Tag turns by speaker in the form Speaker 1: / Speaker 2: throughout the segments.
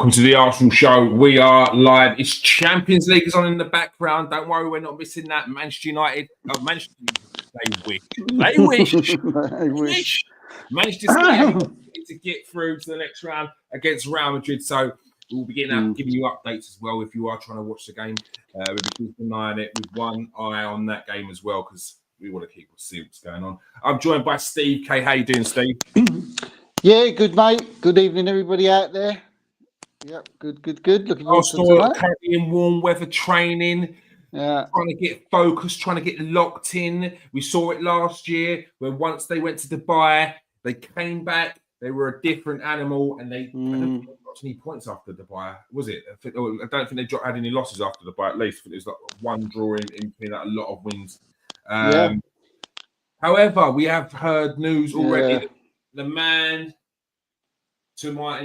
Speaker 1: Welcome to the Arsenal show. We are live. It's Champions League is on in the background. Don't worry, we're not missing that. Manchester United. Manchester, they wish. They wish.
Speaker 2: They wish.
Speaker 1: Manchester City to get through to the next round against Real Madrid. So we'll be giving you updates as well if you are trying to watch the game. We'll be keeping an eye on it with one eye on that game as well because we want to see what's going on. I'm joined by Steve K. How you doing, Steve?
Speaker 2: Yeah, good, mate. Good evening, everybody out there. Yep, good. Looking forward to tonight.
Speaker 1: Currently in warm weather training.
Speaker 2: Yeah.
Speaker 1: Trying to get focused, trying to get locked in. We saw it last year when once they went to Dubai, they came back. They were a different animal, and they I don't think they got any points after Dubai, was it? I don't think they had any losses after Dubai. At least it was like one draw in a lot of wins. However, we have heard news already. That the man to my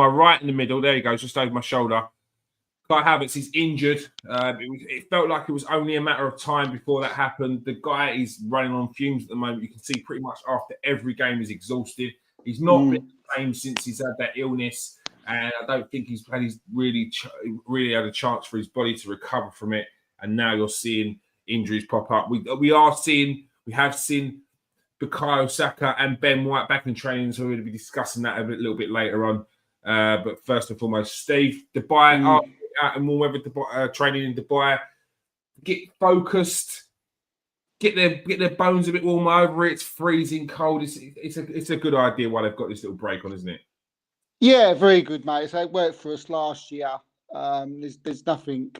Speaker 1: right in the middle, there he goes, just over my shoulder. Kai Havertz is injured. It felt like it was only a matter of time before that happened. The guy is running on fumes at the moment. You can see pretty much after every game he's exhausted. He's not been the same since he's had that illness, and I don't think he's really had a chance for his body to recover from it. And now you're seeing injuries pop up. We have seen Bukayo Saka and Ben White back in training, so we're going to be discussing that a little bit later on. But first and foremost, Steve, Dubai out in warm weather, training in Dubai. Get focused, get their bones a bit warm over it. It's freezing cold. It's a good idea why they've got this little break on, isn't it? Yeah,
Speaker 2: very good, mate. So it worked for us last year. There's nothing,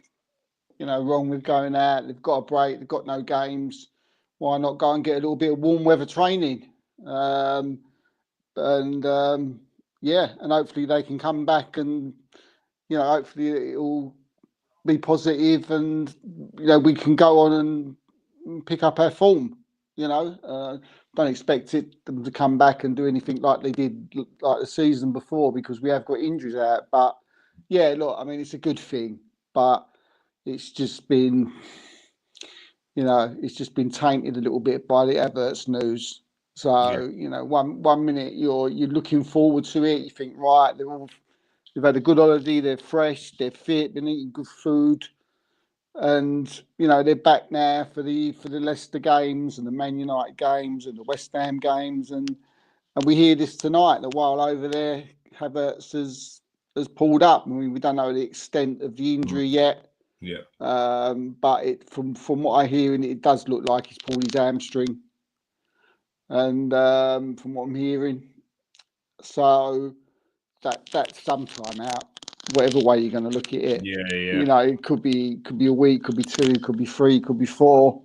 Speaker 2: wrong with going out. They've got a break. They've got no games. Why not go and get a little bit of warm weather training? And hopefully they can come back and, hopefully it'll be positive and, we can go on and pick up our form, Don't expect them to come back and do anything like they did like the season before because we have got injuries out. But, yeah, look, I mean, it's a good thing, but it's just been... it's just been tainted a little bit by the Havertz news. So, one minute you're looking forward to it. You think, right, they've had a good holiday. They're fresh. They're fit. They're eating good food, and they're back now for the Leicester games and the Man United games and the West Ham games, and we hear this tonight that while over there Havertz has pulled up. I mean, we don't know the extent of the injury yet.
Speaker 1: Yeah.
Speaker 2: But from what I hear, it does look like he's pulled his hamstring. And from what I'm hearing, so that's sometime out. Whatever way you're going to look at it.
Speaker 1: Yeah.
Speaker 2: It could be a week, could be 2, could be 3, could be 4.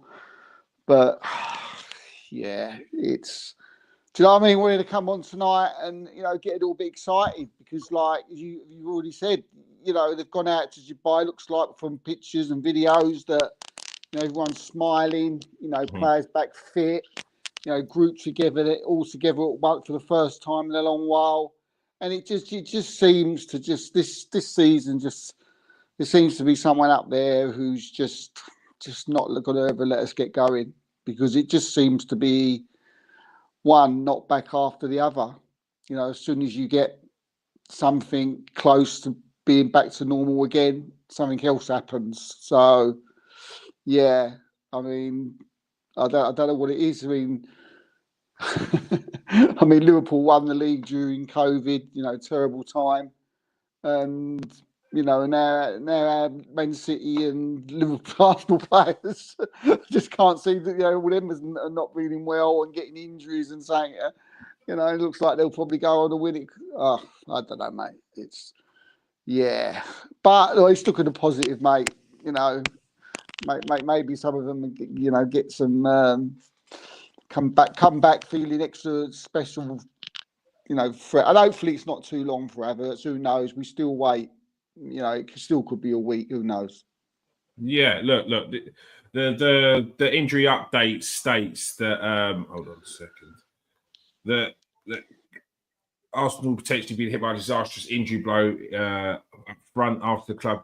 Speaker 2: But it's. Do you know what I mean? We're going to come on tonight and get a little bit excited because, like you've already said, they've gone out to Dubai. Looks like from pictures and videos that everyone's smiling. Players back fit. Group together, all together at once for the first time in a long while. And it just seems to this season there seems to be someone up there who's just not going to ever let us get going because it just seems to be one not back after the other. As soon as you get something close to being back to normal again, something else happens. So, yeah, I mean, I don't know what it is. I mean, Liverpool won the league during COVID, terrible time. And, now Man City and Liverpool Arsenal players just can't see that, all them are not feeling well and getting injuries and saying, it looks like they'll probably go on to win it. Oh, I don't know, mate. It's... Yeah, but it's looking a positive, mate. Maybe some of them, get some come back feeling extra special, for, and hopefully it's not too long for Havertz. Who knows? We still wait. It still could be a week. Who knows?
Speaker 1: Yeah, look. The injury update states that. Hold on a second. That Arsenal potentially being hit by a disastrous injury blow up front after the club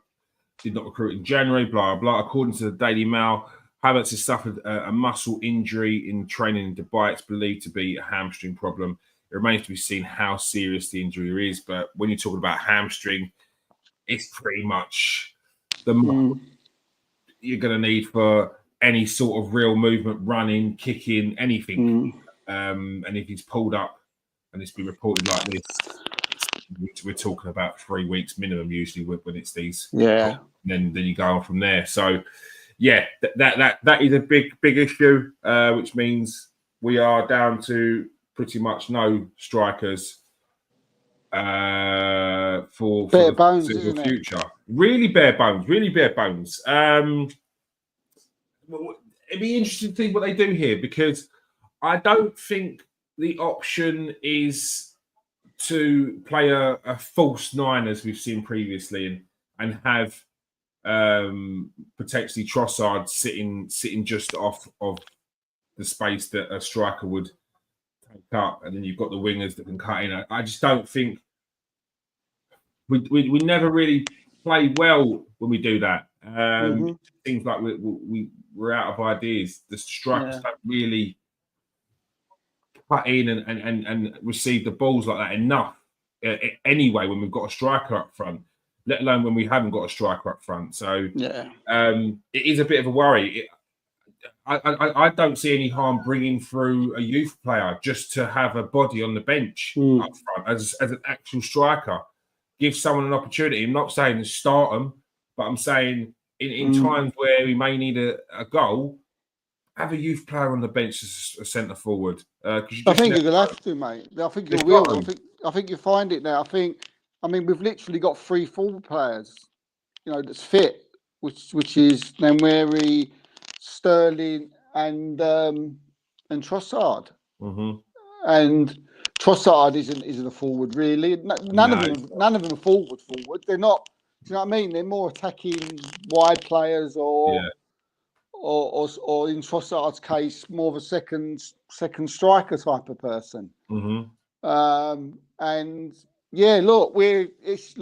Speaker 1: did not recruit in January, blah, blah. According to the Daily Mail, Havertz has suffered a muscle injury in training in Dubai. It's believed to be a hamstring problem. remains to be seen how serious the injury is. But when you're talking about hamstring, it's pretty much the you're going to need for any sort of real movement, running, kicking, anything. And if he's pulled up and it's been reported like this, we're talking about 3 weeks minimum usually when it's these.
Speaker 2: Yeah.
Speaker 1: Then you go on from there. So yeah, that is a big issue, which means we are down to pretty much no strikers for
Speaker 2: bare
Speaker 1: the
Speaker 2: bones,
Speaker 1: foreseeable
Speaker 2: isn't
Speaker 1: future. Really bare bones. It'd be interesting to see what they do here, because I don't think the option is to play a false nine as we've seen previously and have potentially Trossard sitting just off of the space that a striker would take up, and then you've got the wingers that can cut in. I just don't think we never really play well when we do that. It seems like we're out of ideas. The strikers don't really cut in and receive the balls like that enough anyway when we've got a striker up front, let alone when we haven't got a striker up front. So it is a bit of a worry. I don't see any harm bringing through a youth player just to have a body on the bench up front as an actual striker. Give someone an opportunity. I'm not saying to start them, but I'm saying in times where we may need a goal, have a youth player on the bench as a centre forward.
Speaker 2: I think you're gonna have to, mate. I think you will. I think you find it now. I mean, we've literally got 3 forward players, that's fit, which is Nwaneri, Sterling, and Trossard. And Trossard isn't a forward really. None of them are forward. They're not. Do you know what I mean? They're more attacking wide players or in Trossard's case, more of a second striker type of person. And yeah, look, it's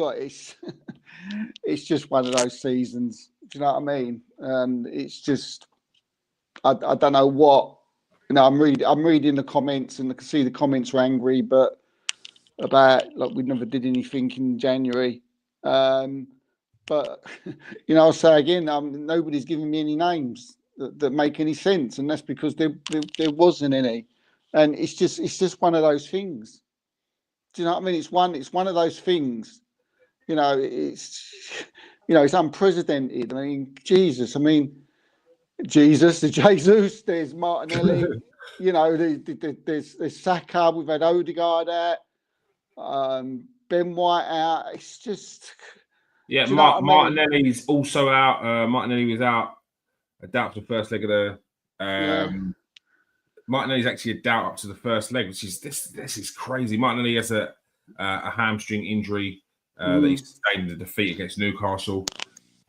Speaker 2: it's just one of those seasons. Do you know what I mean? And it's just I don't know what. I'm reading the comments, and I can see the comments are angry, but about we never did anything in January. But I'll say again, nobody's giving me any names that make any sense, and that's because there wasn't any. And it's just one of those things. Do you know what I mean? It's one of those things. It's unprecedented. I mean, Jesus. There's Martinelli. There's Saka. We've had Odegaard out. Ben White out. It's just.
Speaker 1: Yeah, Martinelli's also out. Martinelli was out. A doubt for the first leg of the. Martinelli's actually a doubt up to the first leg, which is this is crazy. Martinelli has a hamstring injury that he sustained in the defeat against Newcastle.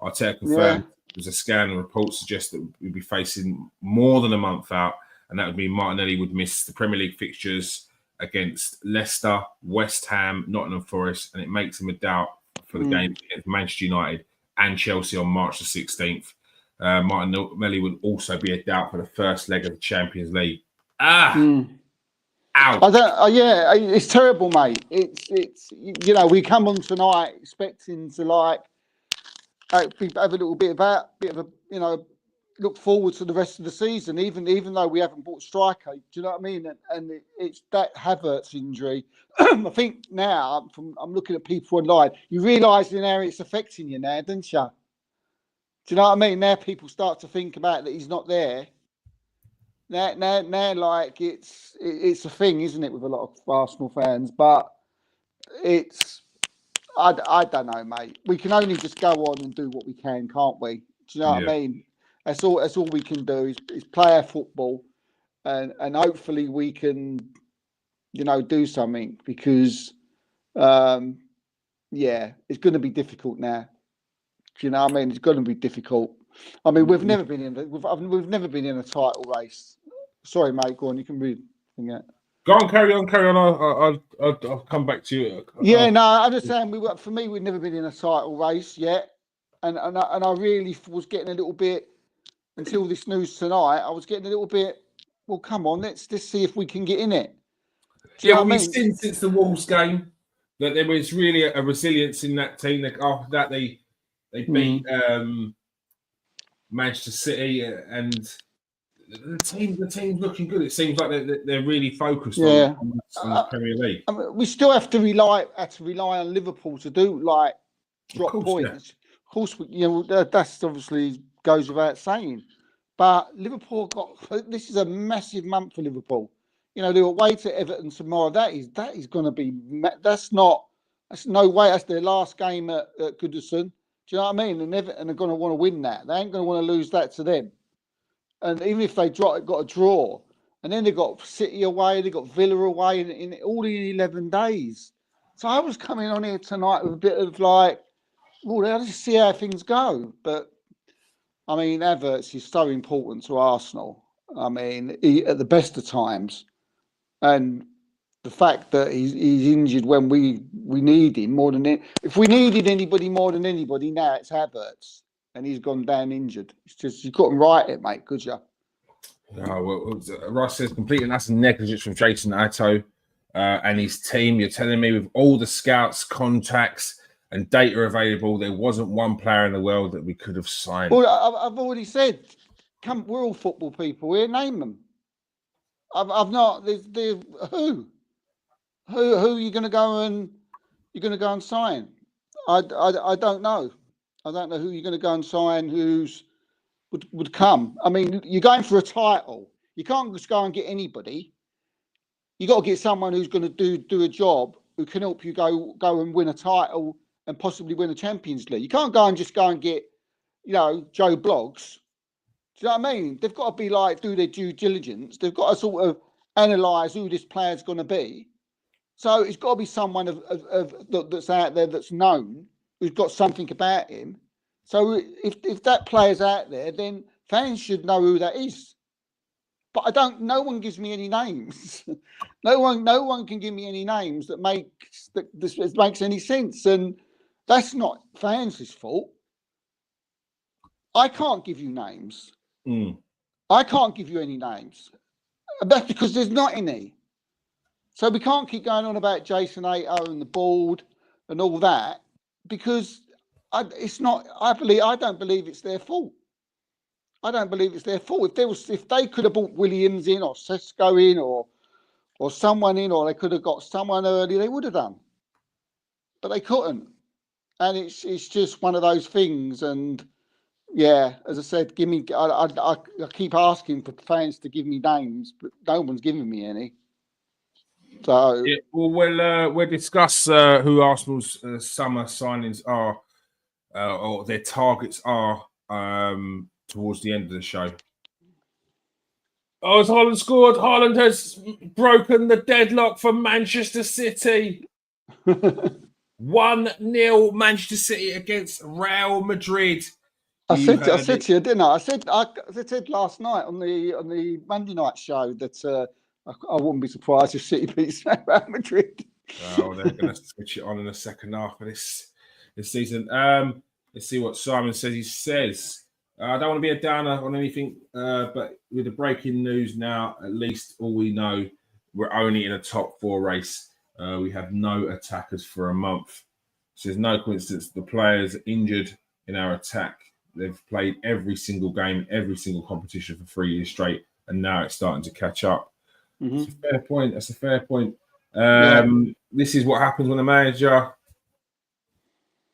Speaker 1: Arteta confirmed there's a scan and reports suggest that we'd be facing more than a month out, and that would mean Martinelli would miss the Premier League fixtures against Leicester, West Ham, Nottingham Forest, and it makes him a doubt for the game against Manchester United and Chelsea on March the 16th. Martinelli would also be a doubt for the first leg of the Champions League. Ouch.
Speaker 2: It's terrible, mate. It's we come on tonight expecting to have a little bit of a look forward to the rest of the season, even though we haven't bought striker. Do you know what I mean? And it's that Havertz injury. I think now I'm looking at people online. You realise how it's affecting you now, don't you? Do you know what I mean? Now people start to think about that he's not there. Now, it's a thing, isn't it, with a lot of Arsenal fans? But I don't know, mate. We can only just go on and do what we can, can't we? Do you know what I mean? That's all we can do is play our football, and hopefully we can, do something, because, it's going to be difficult now. Do you know what I mean? It's going to be difficult. I mean, we've never been in a title race. Sorry, mate. Go on. You can read.
Speaker 1: Go on, carry on. I'll come back to you.
Speaker 2: I understand. For me, we've never been in a title race yet, and I really was getting a little bit, until this news tonight. I was getting a little bit. Well, come on, let's see if we can get in it. Do you know
Speaker 1: well,
Speaker 2: what I
Speaker 1: we've
Speaker 2: mean?
Speaker 1: seen since the Wolves game that there was really a resilience in that team. After that, they beat Manchester City, and the team's looking good. It seems like they're really focused
Speaker 2: Yeah.
Speaker 1: on the Premier League.
Speaker 2: I mean, we still have to rely on Liverpool to do like drop points. Of course, that's obviously goes without saying. But Liverpool this is a massive month for Liverpool. They're away to Everton tomorrow. That is going to be. That's no way. That's their last game at Goodison. Do you know what I mean? And Everton are going to want to win that. They ain't going to want to lose that to them. And even if they got a draw, and then they've got City away, they've got Villa away in all in 11 days. So I was coming on here tonight with a bit of like, well, let's just see how things go. But I mean, Havertz is so important to Arsenal. I mean, at the best of times, and the fact that he's injured when we need him more than if we needed anybody more than anybody now, it's Havertz, and he's gone down injured. It's just you couldn't write it, mate, could you?
Speaker 1: No, Ross says complete and utter negligence from Jason Atto and his team. You're telling me with all the scouts, contacts, and data available, there wasn't one player in the world that we could have signed.
Speaker 2: Well, I've already said, we're all football people here. Name them. I've not. Who are you going to go and sign? I don't know. I don't know who you're going to go and sign. Would come. I mean, you're going for a title. You can't just go and get anybody. You got to get someone who's going to do a job who can help you go and win a title and possibly win a Champions League. You can't go and get, Joe Bloggs. Do you know what I mean? They've got to be like do their due diligence. They've got to sort of analyse who this player's going to be. So it's got to be someone that's out there that's known, who's got something about him. So if that player's out there, then fans should know who that is. But no one gives me any names. no one can give me any names that makes any sense. And that's not fans' fault. I can't give you names. I can't give you any names. That's because there's not any. So we can't keep going on about Jason Ato and the board and all that because it's not. I don't believe it's their fault. I don't believe it's their fault. If they could have brought Williams in or Sesko in or someone in, or they could have got someone early, they would have done. But they couldn't. And it's just one of those things. And yeah, as I said, give me. I keep asking for fans to give me names, but no one's giving me any. So
Speaker 1: yeah, we'll discuss who Arsenal's summer signings are or their targets are towards the end of the show. Oh, has Haaland scored? Haaland has broken the deadlock for Manchester City. 1-0 Manchester City against Real Madrid.
Speaker 2: I said to you, didn't I? I said last night on the Monday night show that I wouldn't be surprised if City beats Real Madrid.
Speaker 1: Oh, they're going to switch it on in the second half of this season. Let's see what Simon says. He says, I don't want to be a downer on anything, but with the breaking news now, at least all we know, we're only in a top 4 race. We have no attackers for a month. So there's no coincidence the players injured in our attack. They've played every single game, every single competition for 3 years straight, and now it's starting to catch up. Mm-hmm. That's a fair point. This is what happens when a manager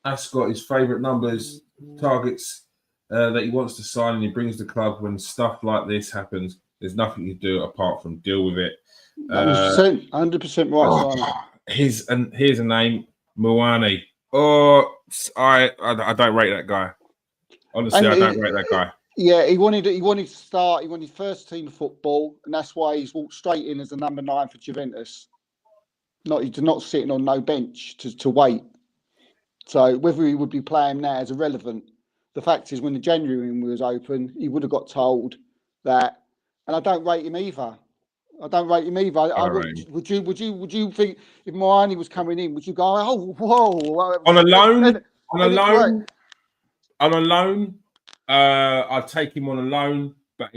Speaker 1: has got his favourite numbers, targets that he wants to sign, and he brings the club. When stuff like this happens, there's nothing you do apart from deal with it.
Speaker 2: 100% right.
Speaker 1: Here's a name, Muani. Oh, I don't rate that guy. Honestly, I don't rate that guy.
Speaker 2: Yeah, he wanted to start. He wanted first team football, and that's why he's walked straight in as the number 9 for Juventus. He's not sitting on no bench to wait. So whether he would be playing now is irrelevant. The fact is, when the January window was open, he would have got told that. And I don't rate him either. Would you think if Moani was coming in, would you go, oh, whoa?
Speaker 1: On a loan, I'd take him on a loan. but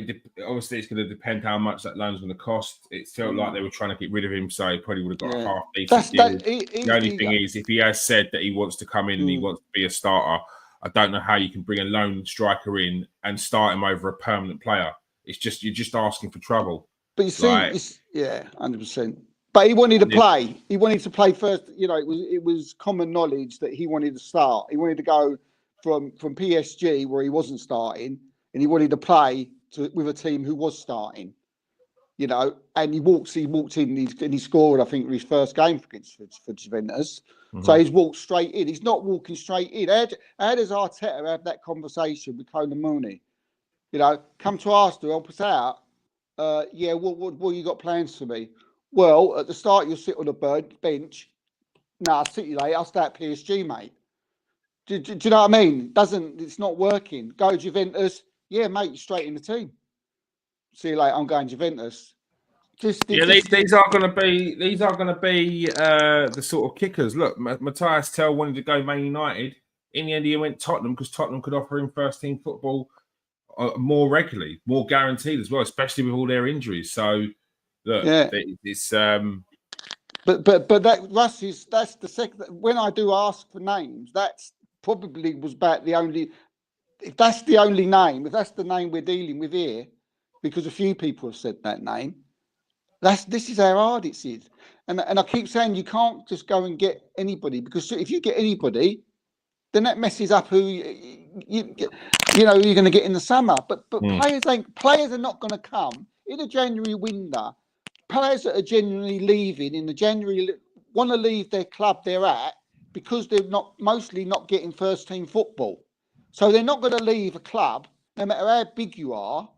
Speaker 1: obviously it's going to depend how much that loan's going to cost. It felt like they were trying to get rid of him, so he probably would have got a half decent deal. The only thing is, if he has said that he wants to come in and he wants to be a starter, I don't know how you can bring a lone striker in and start him over a permanent player. It's just you're just asking for trouble.
Speaker 2: But you see, 100%. But he wanted to play. He wanted to play first. You know, it was common knowledge that he wanted to start. He wanted to go from PSG where he wasn't starting, and he wanted to play with a team who was starting. You know, and he walked in and he scored, I think, his first game for Juventus. Mm-hmm. So he's walked straight in. He's not walking straight in. How does Arteta have that conversation with Conan Mooney? You know, come to Arsenal, help us out. What you got plans for me? Well, at the start, you'll sit on the bench. No, I'll sit you later. I'll stay at PSG, mate. Do you know what I mean? It's not working. Go Juventus. Yeah, mate, you're straight in the team. See you later. I'm going Juventus.
Speaker 1: These are going to be the sort of kickers. Look, Matthias Tell wanted to go Man United. In the end, he went Tottenham because Tottenham could offer him first team football more regularly, more guaranteed as well, especially with all their injuries. So, look, it's
Speaker 2: But that Russ that's the second. When I do ask for names, that's probably was about the only. If that's the only name, if that's the name we're dealing with here, because a few people have said that name. This is how hard it is, and I keep saying you can't just go and get anybody, because if you get anybody, then that messes up who you're going to get in the summer. But players are not going to come in a January window. Players that are genuinely leaving in the January want to leave their club they're at because they're mostly not getting first team football. So they're not going to leave a club, no matter how big you are,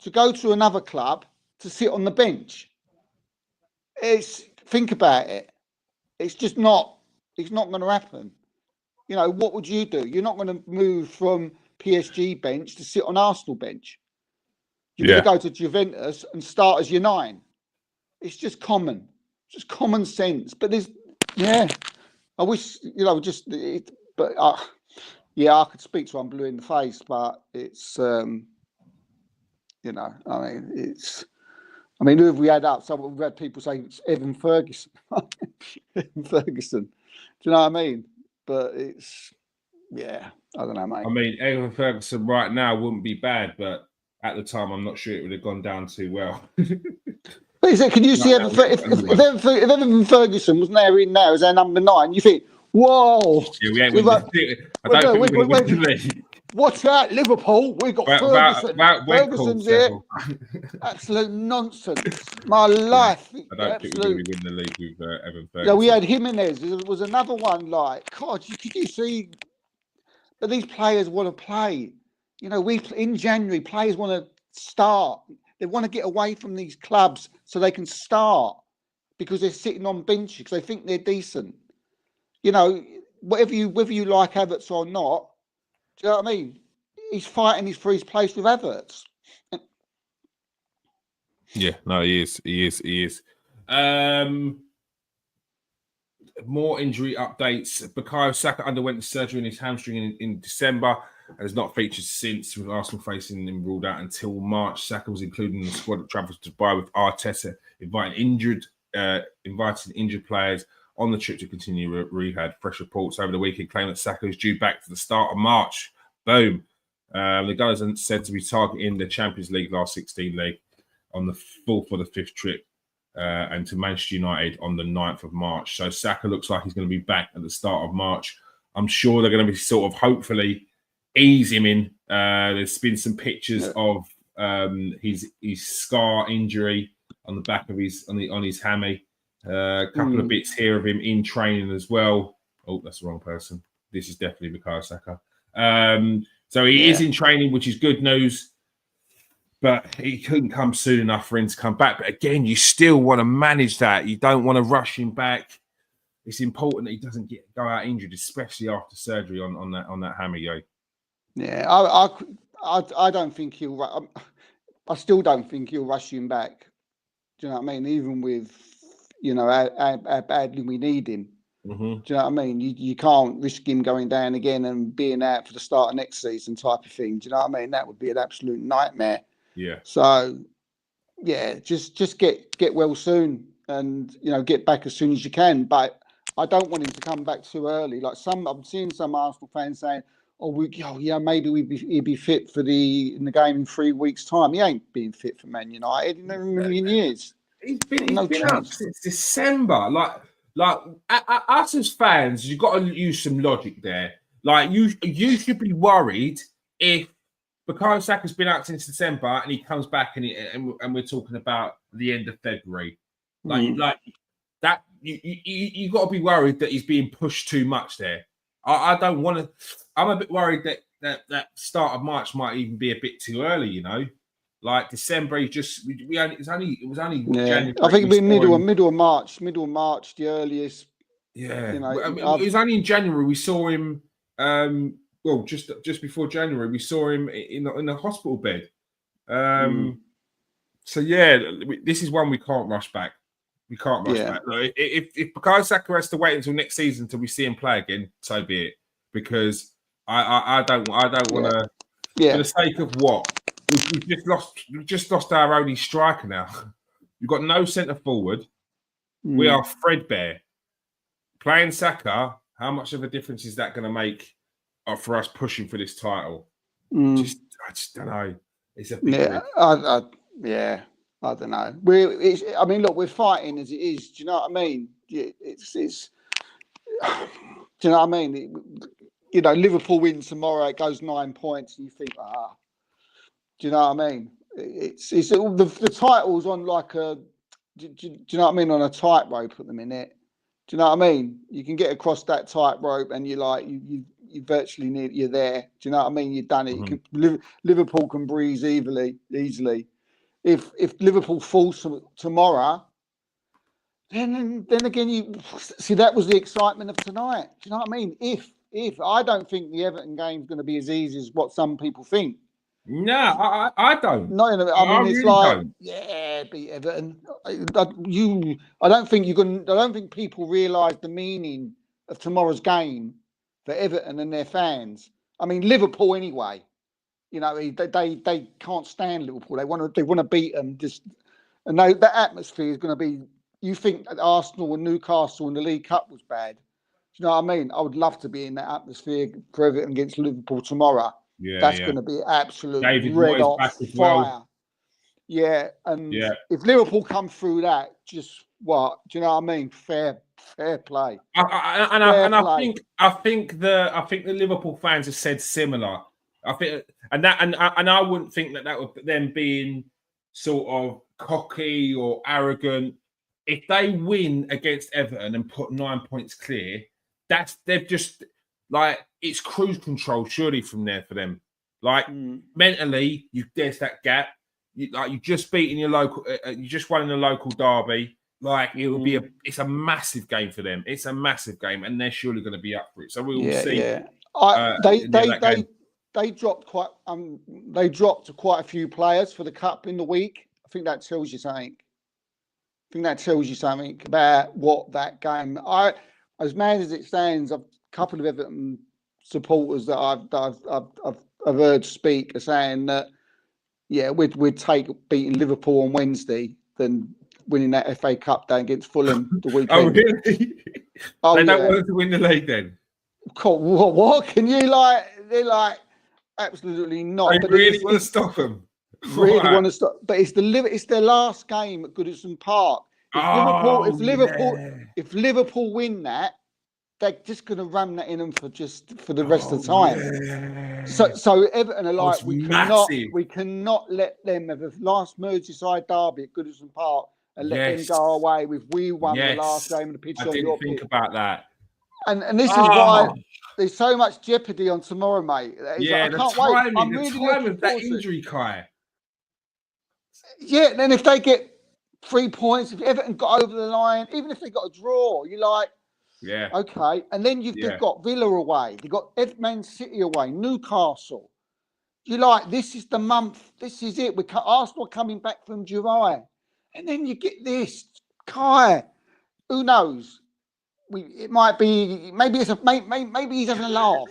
Speaker 2: to go to another club to sit on the bench. Think about it. It's just not. It's not going to happen. You know, what would you do? You're not going to move from PSG bench to sit on Arsenal bench. You're going to go to Juventus and start as your 9. It's just common sense. But I wish, I could speak to one blue in the face, but it's, who have we had up? So we've had people say it's Evan Ferguson. Evan Ferguson. Do you know what I mean? But it's, I don't know, mate.
Speaker 1: I mean, Evan Ferguson right now wouldn't be bad, but at the time, I'm not sure it would have gone down too well.
Speaker 2: Can you see if Evan Ferguson was there in there as our number 9, you think, whoa.
Speaker 1: Yeah, we ain't I don't think we're going to win.
Speaker 2: What's that, Liverpool? We've got Ferguson. Ferguson's here. Absolute nonsense. My life.
Speaker 1: I don't think we're going to win the league with Evan Ferguson.
Speaker 2: Yeah, we had Jimenez. There was another one like, God, could you see? But these players want to play. You know, in January, players want to start. They want to get away from these clubs so they can start because they're sitting on benches because they think they're decent. You know, whether you like Havertz or not, do you know what I mean? He's fighting for his place with Havertz.
Speaker 1: Yeah, no, he is. More injury updates. Bukayo Saka underwent surgery in his hamstring in December and has not featured since, with Arsenal facing him ruled out until March. Saka was included in the squad that travels to Dubai, with Arteta inviting injured players on the trip to continue rehab. Fresh reports over the weekend claim that Saka is due back to the start of March. Boom. The Gunners are said to be targeting the Champions League last 16 leg on the 4th or the 5th trip and to Manchester United on the 9th of March. So Saka looks like he's going to be back at the start of March. I'm sure they're going to be sort of hopefully ease him in. There's been some pictures of his scar injury on the back of on his hammy. A couple of bits here of him in training as well. Oh, that's the wrong person. This is definitely Bukayo Saka. So he is in training, which is good news. But he couldn't come soon enough for him to come back. But again, you still want to manage that. You don't want to rush him back. It's important that he doesn't go out injured, especially after surgery on that hammy.
Speaker 2: Yeah, I don't think he'll. I still don't think he'll rush him back. Do you know what I mean? Even with how badly we need him. Mm-hmm. Do you know what I mean? You can't risk him going down again and being out for the start of next season type of thing. Do you know what I mean? That would be an absolute nightmare.
Speaker 1: Yeah.
Speaker 2: So yeah, just get well soon, and get back as soon as you can. But I don't want him to come back too early. Like I'm seeing some Arsenal fans saying, maybe he'd be fit for in the game in 3 weeks' time. He ain't being fit for Man United in a million years.
Speaker 1: He's been
Speaker 2: No
Speaker 1: up
Speaker 2: chance.
Speaker 1: since December. Like us as fans, you've got to use some logic there. Like you should be worried if Bukayo Saka's been out since December and he comes back and we're talking about the end of February. Like that, you got to be worried that he's being pushed too much there. I don't want to. I'm a bit worried that start of March might even be a bit too early. Like December, it was only January.
Speaker 2: I think it'll be middle of March, the earliest.
Speaker 1: Yeah, it was only in January we saw him. Just before January, we saw him in a hospital bed. So yeah, this is one we can't rush back. We can't rush back. Look, if Bukayo Saka has to wait until next season until we see him play again, so be it. Because I don't want to. For the sake of what we've just lost our only striker now. We've got no centre forward. We are threadbare. Playing Saka, how much of a difference is that going to make for us pushing for this title? I just don't know. It's a big
Speaker 2: I don't know. We're fighting as it is. Do you know what I mean? It's. Do you know what I mean? Liverpool win tomorrow. It goes 9 points, and you think, do you know what I mean? It's the title's on like a. Do you know what I mean? On a tightrope at the minute. Do you know what I mean? You can get across that tightrope, and you're like you virtually you're there. Do you know what I mean? You've done it. Mm-hmm. Liverpool can breeze easily. If Liverpool falls tomorrow, then again you see that was the excitement of tonight. Do you know what I mean? If I don't think the Everton game's going to be as easy as what some people think.
Speaker 1: No, I don't.
Speaker 2: No, I mean it's really like beat Everton. I don't think people realise the meaning of tomorrow's game for Everton and their fans. I mean Liverpool anyway. They can't stand Liverpool. They want to beat them. And that atmosphere is going to be. You think that Arsenal and Newcastle in the League Cup was bad? Do you know what I mean? I would love to be in that atmosphere for Everton against Liverpool tomorrow.
Speaker 1: Yeah,
Speaker 2: that's going to be absolute
Speaker 1: red hot fire.
Speaker 2: Well. Yeah, and if Liverpool come through that, just what? Do you know what I mean? Fair play.
Speaker 1: I think the Liverpool fans have said similar. I think, and I wouldn't think that would them being sort of cocky or arrogant. If they win against Everton and put 9 points clear, they've just like it's cruise control surely from there for them. Like mentally, there's that gap. You just beating your local, you just won in the local derby. Like it will be it's a massive game for them. It's a massive game, and they're surely going to be up for it. So we will see.
Speaker 2: Yeah. They dropped quite a few players for the cup in the week. I think that tells you something. About what that game. As mad as it stands, a couple of Everton supporters that I've heard speak are saying that we'd take beating Liverpool on Wednesday than winning that FA Cup day against Fulham the weekend.
Speaker 1: Oh really? They don't want to win the league then.
Speaker 2: Cool. What can you like? They're like. Absolutely not.
Speaker 1: I really want to stop them.
Speaker 2: Really want to stop. But it's their last game at Goodison Park. If Liverpool win that, they're just going to ram that in them for the rest of the time. Yeah. So Everton are like, we cannot let them have a last Merseyside derby at Goodison Park and let them go away with we won the last game of the pitch.
Speaker 1: I didn't think about that.
Speaker 2: And this is why there's so much jeopardy on tomorrow, mate.
Speaker 1: I can't wait. I'm really looking of that injury, Kai.
Speaker 2: Yeah, then if they get 3 points, if Everton got over the line, even if they got a draw, you're like, okay. And then they've got Villa away, they've got Man City away, Newcastle. You're like, this is the month. This is it. Arsenal coming back from July, and then you get this, Kai. Who knows? It might be maybe he's having a laugh.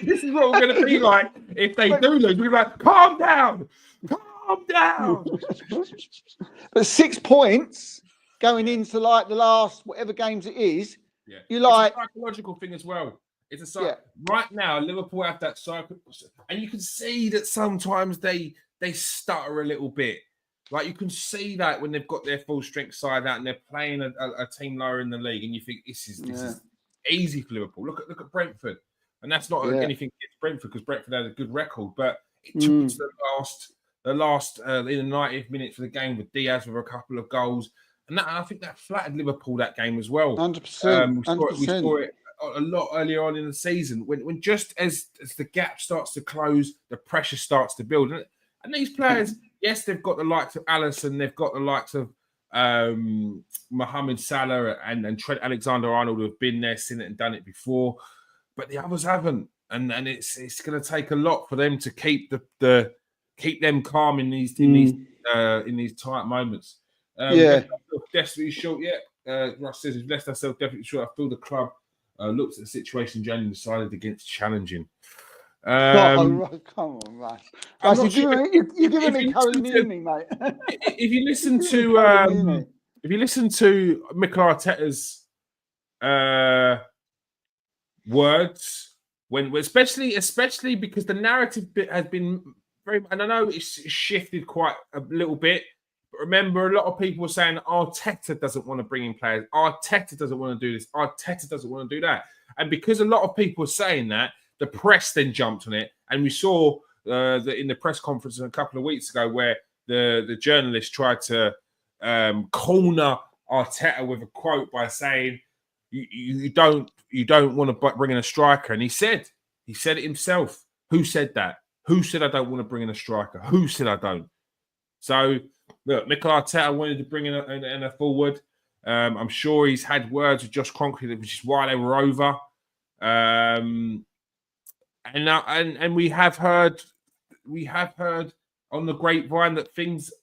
Speaker 1: This is what we're going to be like if they do lose. We're like, calm down. Calm down.
Speaker 2: But 6 points going into like the last whatever games it is.
Speaker 1: Yeah.
Speaker 2: You like
Speaker 1: it's a psychological thing as well. It's a right now. Liverpool have that cycle, and you can see that sometimes they stutter a little bit. Like you can see that when they've got their full strength side out and they're playing a team lower in the league, and you think this is easy for Liverpool. Look at Brentford, and that's not anything against Brentford because Brentford had a good record, but it took us the last in the 90th minutes of the game with Diaz with a couple of goals, and I think that flattered Liverpool that game as well.
Speaker 2: 100%.
Speaker 1: We saw it a lot earlier on in the season when just as the gap starts to close, the pressure starts to build, and these players. Yes, they've got the likes of Alisson, they've got the likes of Mohamed Salah and Trent Alexander-Arnold who have been there, seen it and done it before, but the others haven't. And it's going to take a lot for them to keep keep them calm in these tight moments. Desperately short. Russ says we've left ourselves definitely short. I feel the club looked at the situation in January and decided against challenging.
Speaker 2: Come on, Russ. You're giving me Colin mate.
Speaker 1: If you listen to Mikel Arteta's words, when especially because the narrative bit has been very, and I know it's shifted quite a little bit. But remember, a lot of people were saying Arteta doesn't want to bring in players. Arteta doesn't want to do this. Arteta doesn't want to do that. And because a lot of people were saying that, the press then jumped on it, and we saw in the press conference a couple of weeks ago where the journalist tried to corner Arteta with a quote by saying, "You don't want to bring in a striker," and he said it himself. Who said that? Who said I don't want to bring in a striker? Who said I don't? So look, Mikel Arteta wanted to bring in a forward. I'm sure he's had words with Josh Kroenke, which is why they were over. And we have heard on the grapevine that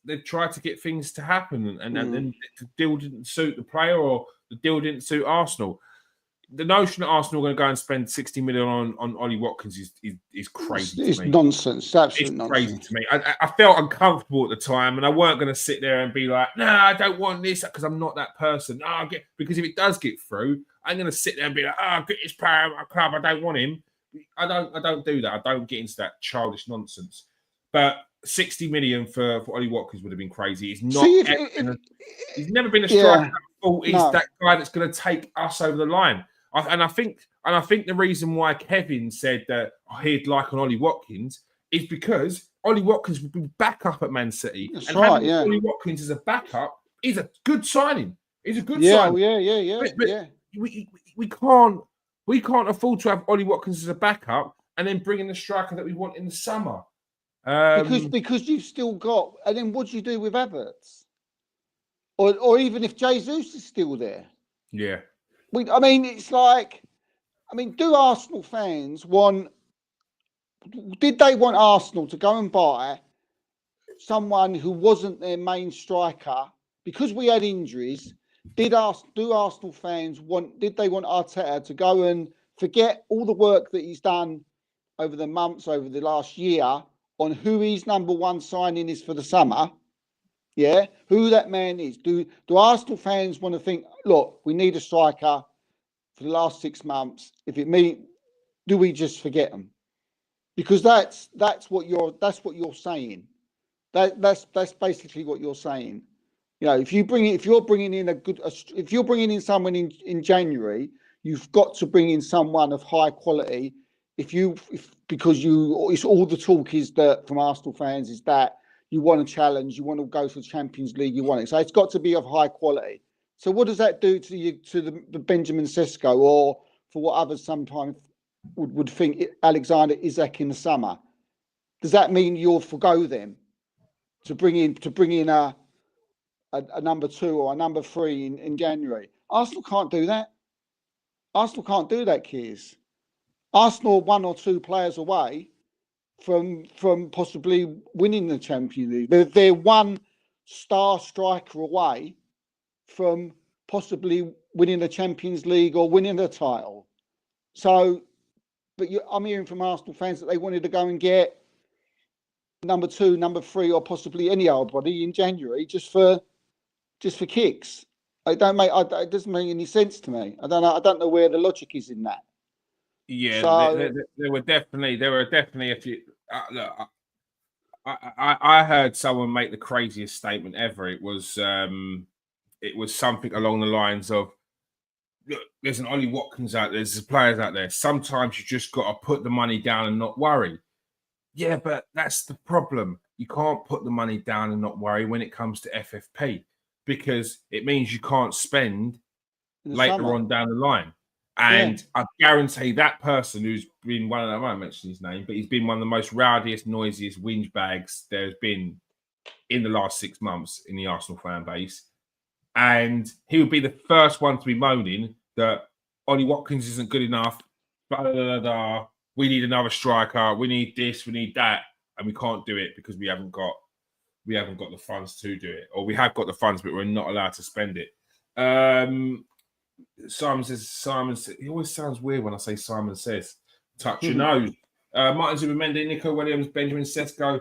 Speaker 1: they've tried to get things to happen, and then the deal didn't suit the player or the deal didn't suit Arsenal. The notion that Arsenal are going to go and spend 60 million on Ollie Watkins is crazy.
Speaker 2: It's nonsense. Absolute
Speaker 1: nonsense.
Speaker 2: Crazy
Speaker 1: to me. I felt uncomfortable at the time, and I weren't going to sit there and be like, "No, I don't want this," because I'm not that person. Because if it does get through, I'm going to sit there and be like, "Oh, get this player out of my club. I don't want him." I don't do that. I don't get into that childish nonsense. But 60 million for Ollie Watkins would have been crazy. He's not. He's never been a striker. He's that guy that's going to take us over the line. I think the reason why Kevin said that he'd like an Ollie Watkins is because Ollie Watkins would be back up at Man City.
Speaker 2: That's and right. Yeah.
Speaker 1: Ollie Watkins as a backup is a good signing. He's a good signing. But we can't afford to have Ollie Watkins as a backup and then bring in the striker that we want in the summer.
Speaker 2: Because you've still got, and then what do you do with Havertz? Or even if Jesus is still there?
Speaker 1: Yeah.
Speaker 2: It's like, do Arsenal fans did they want Arsenal to go and buy someone who wasn't their main striker because we had injuries? Do Arsenal fans did they want Arteta to go and forget all the work that he's done over the months, over the last year on who his number one signing is for the summer? Yeah, who that man is. Do Arsenal fans want to think, look, we need a striker for the last 6 months? Do we just forget them? Because that's what you're saying. That's basically what you're saying. You know, if you're bringing in someone in January, you've got to bring in someone of high quality. Because all the talk is that from Arsenal fans is that you want to challenge, you want to go to the Champions League, you want it. So it's got to be of high quality. So what does that do to the Benjamin Sesko, or for what others sometimes would think Alexander Isak in the summer? Does that mean you'll forgo them to bring in a number 2 or a number 3 in January? Arsenal can't do that. Arsenal can't do that, Keys. Arsenal are 1 or 2 players away from possibly winning the Champions League. They're 1 star striker away from possibly winning the Champions League or winning the title. So but I'm hearing from Arsenal fans that they wanted to go and get number 2, number 3, or possibly any old body in January just for kicks. It doesn't make any sense to me. I don't know where the logic is in that.
Speaker 1: Yeah,
Speaker 2: so,
Speaker 1: there were definitely a few. Look, I heard someone make the craziest statement ever. It was something along the lines of, look, there's an Ollie Watkins out there, there's players out there. Sometimes you just got to put the money down and not worry. Yeah, but that's the problem. You can't put the money down and not worry when it comes to FFP, because it means you can't spend later on down the line. And I guarantee that person who's been one of them, I won't mention his name, but he's been one of the most rowdiest, noisiest whinge bags there's been in the last 6 months in the Arsenal fan base. And he would be the first one to be moaning that Ollie Watkins isn't good enough, blah, blah, blah, blah. We need another striker, we need this, we need that, and we can't do it because we haven't got the funds to do it. Or we have got the funds, but we're not allowed to spend it. Simon says, he always sounds weird when I say Simon says. Touch your nose. Martin Zubimendi, Nico Williams, Benjamin Sesko,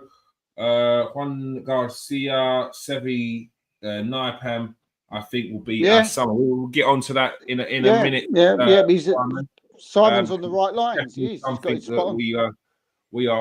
Speaker 1: Juan Garcia, Sevi, Naipam, I think will be summer. We'll get onto that in a minute.
Speaker 2: Simon's on the right lines. He is.
Speaker 1: Something that we're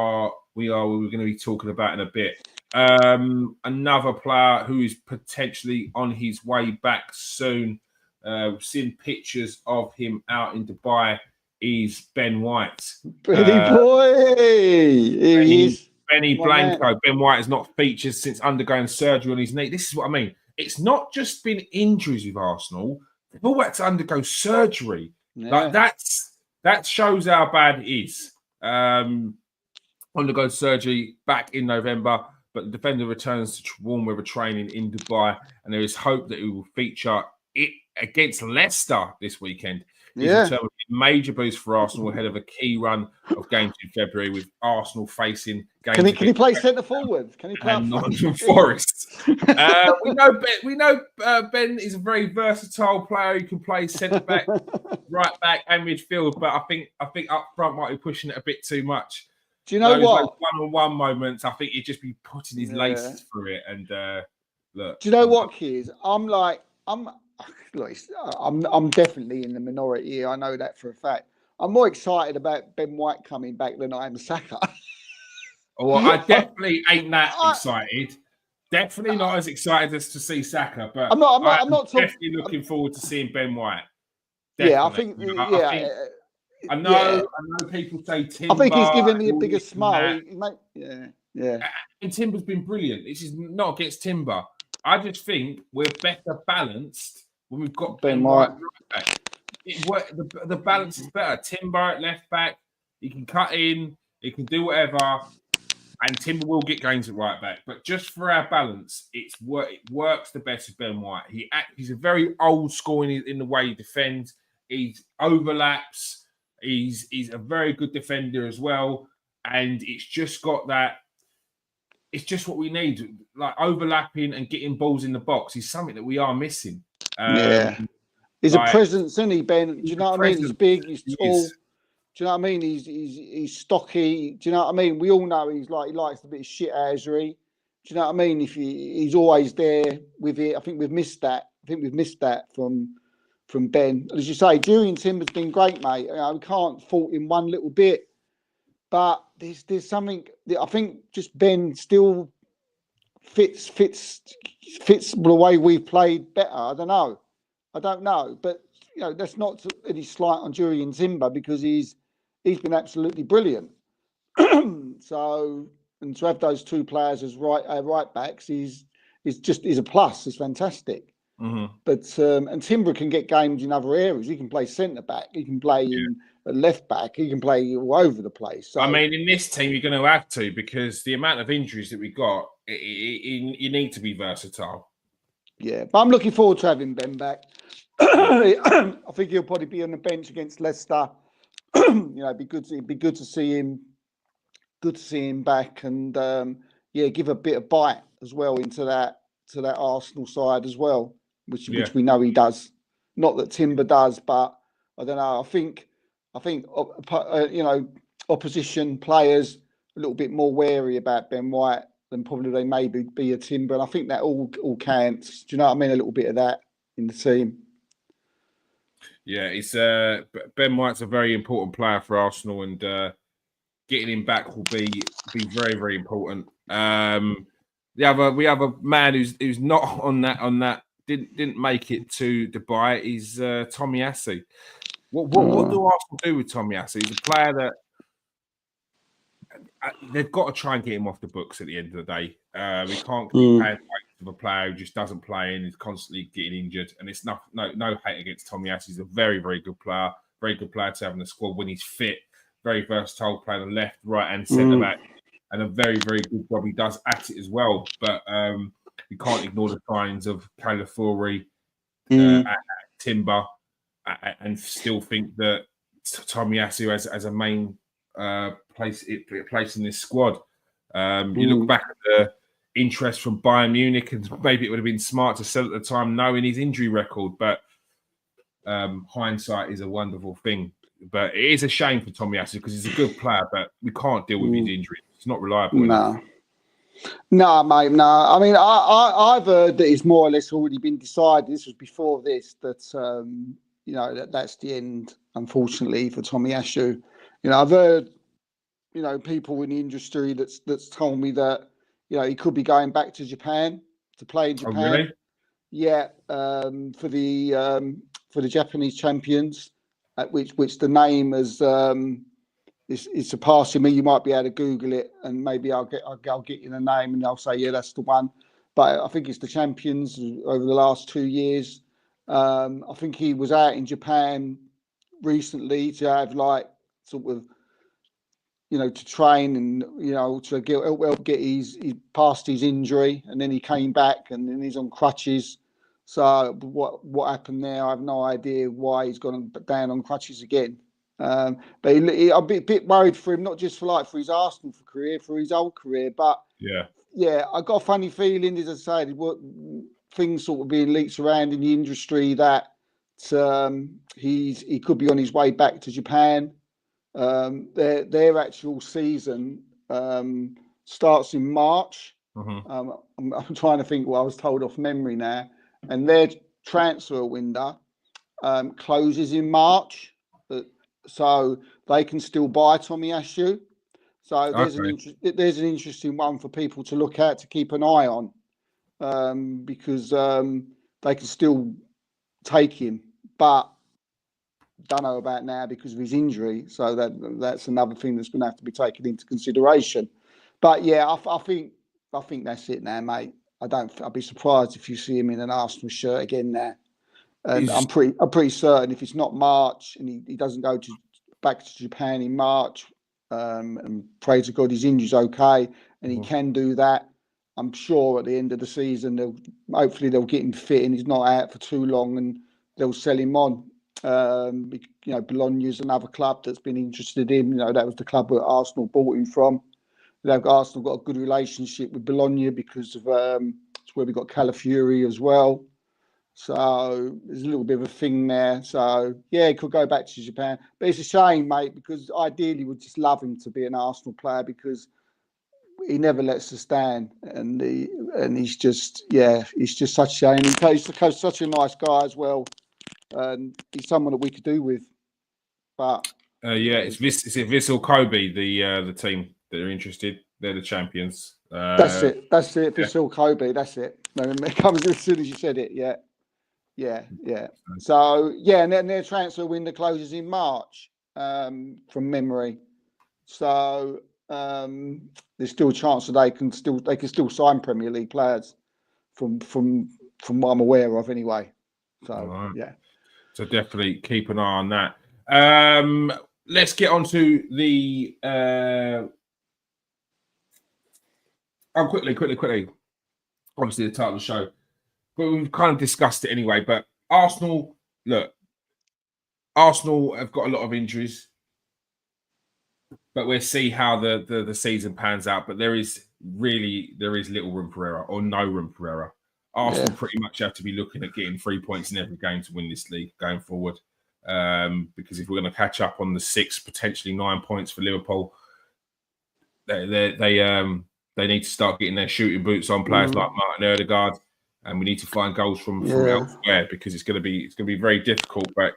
Speaker 1: going to be talking about in a bit. Another player who is potentially on his way back soon. We've seen pictures of him out in Dubai. Is Ben White.
Speaker 2: Benny boy! Here he is.
Speaker 1: Benny Blanco. Man. Ben White has not featured since undergoing surgery on his knee. This is what I mean. It's not just been injuries with Arsenal. They've all had to undergo surgery. Yeah. Like that shows how bad it is. Undergo surgery back in November, but the defender returns to warm weather training in Dubai, and there is hope that he will feature it against Leicester this weekend. Yeah, a major boost for Arsenal ahead of a key run of games in February, with Arsenal facing games.
Speaker 2: Can he play centre forward? Can he play
Speaker 1: Nottingham Forest? We know Ben is a very versatile player who can play centre back, right back, and midfield. But I think up front might be pushing it a bit too much.
Speaker 2: Do you know what?
Speaker 1: One-on-one moments, I think he'd just be putting his laces through it. And look,
Speaker 2: do you know what, Keys? I'm definitely in the minority here. I know that for a fact. I'm more excited about Ben White coming back than I am Saka.
Speaker 1: Well, I definitely ain't that excited. Definitely not as excited as to see Saka, but I'm not definitely looking forward to seeing Ben White. Definitely.
Speaker 2: Yeah,
Speaker 1: I know people say Timber.
Speaker 2: I think he's giving me a bigger smile. Yeah.
Speaker 1: And Timber's been brilliant. This is not against Timber. I just think we're better balanced when we've got Ben White right back. The balance is better. Timber at left back, he can cut in, he can do whatever, and Timber will get games at right back. But just for our balance, it works the best with Ben White. He's a very old school in the way he defends. He overlaps. He's a very good defender as well, and it's just got that. It's just what we need, like overlapping and getting balls in the box is something that we are missing.
Speaker 2: He's a presence, isn't he, Ben? Do you know what I mean? He's big, he's tall. Do you know what I mean? He's stocky. Do you know what I mean? We all know he likes a bit of shit housery. Do you know what I mean? He's always there with it. I think we've missed that. from Ben. As you say, Julian Timber's been great, mate. We can't fault him one little bit. But there's something that I think just Ben still fits the way we've played better. I don't know. But that's not any slight on Julian Timber, because he's been absolutely brilliant. So, and to have those two players as right backs is a plus. It's fantastic.
Speaker 1: Mm-hmm.
Speaker 2: But and Timber can get games in other areas. He can play centre back. He can play in left back. He can play all over the place. So,
Speaker 1: I mean, in this team, you're going to have to, because the amount of injuries that we got, you need to be versatile.
Speaker 2: Yeah, but I'm looking forward to having Ben back. I think he'll probably be on the bench against Leicester. It'd be good to see him. Good to see him back, and give a bit of bite as well into that Arsenal side as well, which we know he does. Not that Timber does, but I don't know. I think I think opposition players a little bit more wary about Ben White than probably they may be a Timber, and I think that all counts. Do you know what I mean? A little bit of that in the team.
Speaker 1: Yeah, it's Ben White's a very important player for Arsenal, and getting him back will be very, very important. We have a man who's not on that didn't make it to Dubai. He's Tomiyasu. What do Arsenal do with Tomiyasu? He's a player that they've got to try and get him off the books at the end of the day. We can't keep paying of a player who just doesn't play and is constantly getting injured. And it's no hate against Tomiyasu. He's a very, very good player. Very good player to have in the squad when he's fit. Very versatile, playing on left, right, and centre back, and a very, very good job he does at it as well. But you can't ignore the signs of Calafiori, Timber, and still think that Tomiyasu has a main place in this squad. You look back at the interest from Bayern Munich, and maybe it would have been smart to sell at the time, knowing his injury record. But hindsight is a wonderful thing. But it is a shame for Tomiyasu because he's a good player, but we can't deal with his injury. It's not reliable enough.
Speaker 2: No, mate, no. I mean, I've heard that it's more or less already been decided. This was before this, that that's the end, unfortunately, for Tomiyasu. I've heard, people in the industry that's told me that, he could be going back to Japan to play in Japan.
Speaker 1: Oh, really?
Speaker 2: Yeah, for the Japanese champions, which the name is surpassing me. You might be able to Google it, and maybe I'll get you the name, and I'll say, yeah, that's the one. But I think it's the champions over the last 2 years. I think he was out in Japan recently to have to train and to help get he past his injury, and then he came back and then he's on crutches. So what happened there? I have no idea why he's gone down on crutches again. But I'm a bit worried for him, not just for his Arsenal career, for his old career. But yeah, I got a funny feeling, as I say, things sort of being leaked around in the industry that he could be on his way back to Japan. Their actual season starts in March. I'm trying to think what I was told off memory now. And their transfer window closes in March, so they can still buy Tomiyasu. So there's an interesting one for people to look at, to keep an eye on, because they can still take him, but don't know about now because of his injury. So that's another thing that's going to have to be taken into consideration. But yeah, I think that's it now, mate. I'll be surprised if you see him in an Arsenal shirt again now. And I'm pretty certain if it's not March and he doesn't go back to Japan in March, and pray to God his injury's okay and he can do that, I'm sure at the end of the season hopefully they'll get him fit and he's not out for too long and they'll sell him on. Bologna's another club that's been interested in. That was the club where Arsenal bought him from. Arsenal got a good relationship with Bologna because of it's where we got Calafiori as well. So there's a little bit of a thing there. So yeah, he could go back to Japan, but it's a shame, mate, because ideally we'd just love him to be an Arsenal player because he never lets us down, and he's just such a shame. He's such a nice guy as well, and he's someone that we could do with. But
Speaker 1: is it Vissel Kobe the team that are interested? They're the champions.
Speaker 2: That's it. Vissel Kobe. That's it. No, it comes as soon as you said it. Yeah. So yeah, and then their transfer window closes in March, from memory. So there's still a chance that they can still sign Premier League players from what I'm aware of anyway. So yeah.
Speaker 1: So definitely keep an eye on that. Let's get on to the quickly. Obviously the title of the show. But we've kind of discussed it anyway. But Arsenal have got a lot of injuries. But we'll see how the season pans out. But there is little room for error, or no room for error. Arsenal pretty much have to be looking at getting 3 points in every game to win this league going forward. because if we're going to catch up on the 6, potentially 9 points for Liverpool, they need to start getting their shooting boots on players like Martin Odegaard, and we need to find goals from elsewhere, because it's going to be very difficult. But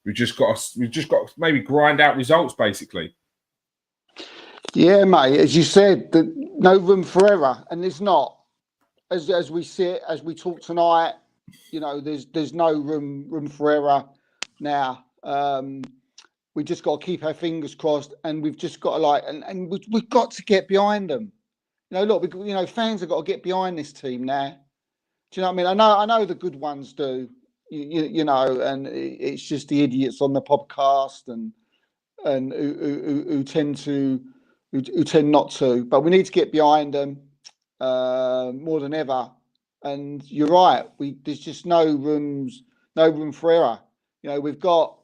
Speaker 1: we've just got to maybe grind out results, basically.
Speaker 2: Yeah, mate. As you said, no room for error, and there's not. As we talk tonight, there's no room for error now. We just got to keep our fingers crossed, and we've just got to and we've got to get behind them. Look, fans have got to get behind this team now. Do you know what I mean? I know the good ones do, and it's just the idiots on the podcast and who tend not to. But we need to get behind them more than ever. And you're right. There's just no room for error. We've got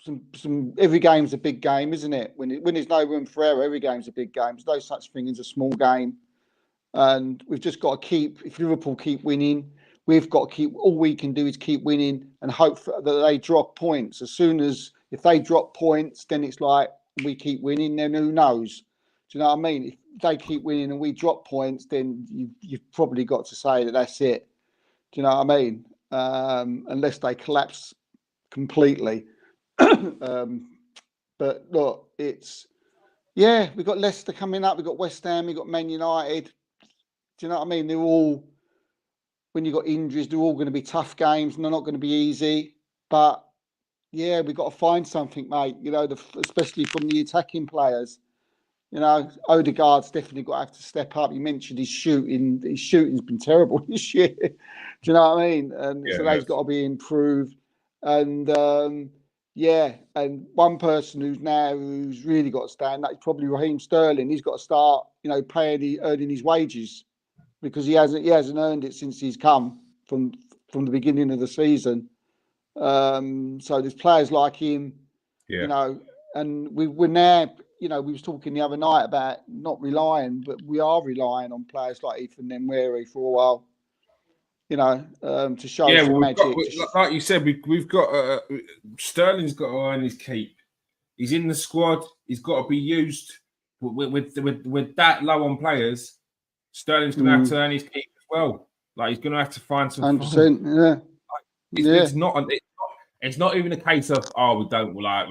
Speaker 2: some. Every game's a big game, isn't it? When there's no room for error, every game's a big game. There's no such thing as a small game. And we've just got to if Liverpool keep winning, we've got to keep. All we can do is keep winning and hope that they drop points. If they drop points, then it's like we keep winning. Then who knows? Do you know what I mean? If they keep winning and we drop points, then you've probably got to say that's it. Do you know what I mean? Unless they collapse completely. But look, we've got Leicester coming up. We've got West Ham. We've got Man United. Do you know what I mean? They're all, when you've got injuries, they're all going to be tough games, and they're not going to be easy. But yeah, we've got to find something, mate. Especially from the attacking players. Odegaard's definitely got to have to step up. You mentioned his shooting. His shooting's been terrible this year. Do you know what I mean? And so that's got to be improved. And and one person who's really got to stand up is probably Raheem Sterling. He's got to start, earning his wages, because he hasn't earned it since he's come from the beginning of the season. So there's players like him, and we're now, we was talking the other night about not relying, but we are relying on players like Ethan Nwaneri for a while, to show some magic.
Speaker 1: Like you said, we've got Sterling's got to earn his keep. He's in the squad. He's got to be used. With that low on players, Sterling's going to have to earn his keep as well. Like, he's going to have to find some.
Speaker 2: 100%. Yeah.
Speaker 1: It's not even a case of we'd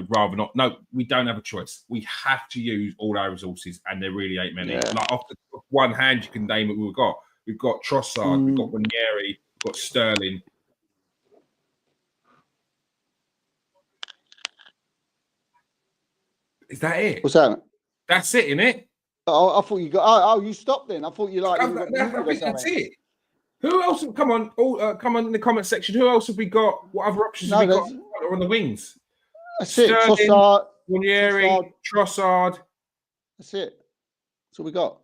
Speaker 1: rather not. No, we don't have a choice. We have to use all our resources, and there really ain't many.
Speaker 2: Yeah.
Speaker 1: Like, off the one hand, you can name it. We've got Trossard, we've got Ranieri, we've got Sterling. Is that it?
Speaker 2: What's that?
Speaker 1: That's it, isn't it?
Speaker 2: I thought you got. You stopped then. I thought you like.
Speaker 1: I think that's it. Who else? Come on, come on in the comment section. Who else have we got? What other options have we got on the wings?
Speaker 2: That's
Speaker 1: Sterling,
Speaker 2: it. Trossard,
Speaker 1: Ranieri, Trossard.
Speaker 2: That's it. That's all we got.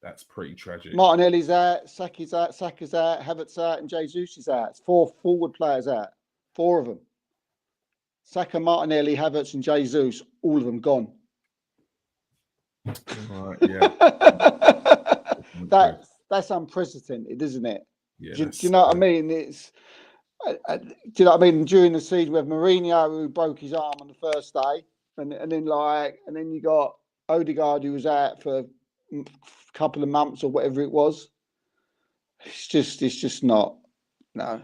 Speaker 1: That's pretty tragic.
Speaker 2: Martinelli's out, Saka's out, Havertz out, and Jesus is out. It's 4 forward players out. 4 of them. Saka, Martinelli, Havertz, and Jesus, all of them gone.
Speaker 1: Right, yeah.
Speaker 2: That's unprecedented, isn't it?
Speaker 1: Yeah,
Speaker 2: do you know what I mean? It's do you know what I mean? During the season, we have Mourinho, who broke his arm on the first day, and then you got Odegaard, who was out for a couple of months or whatever it was. It's just not. No.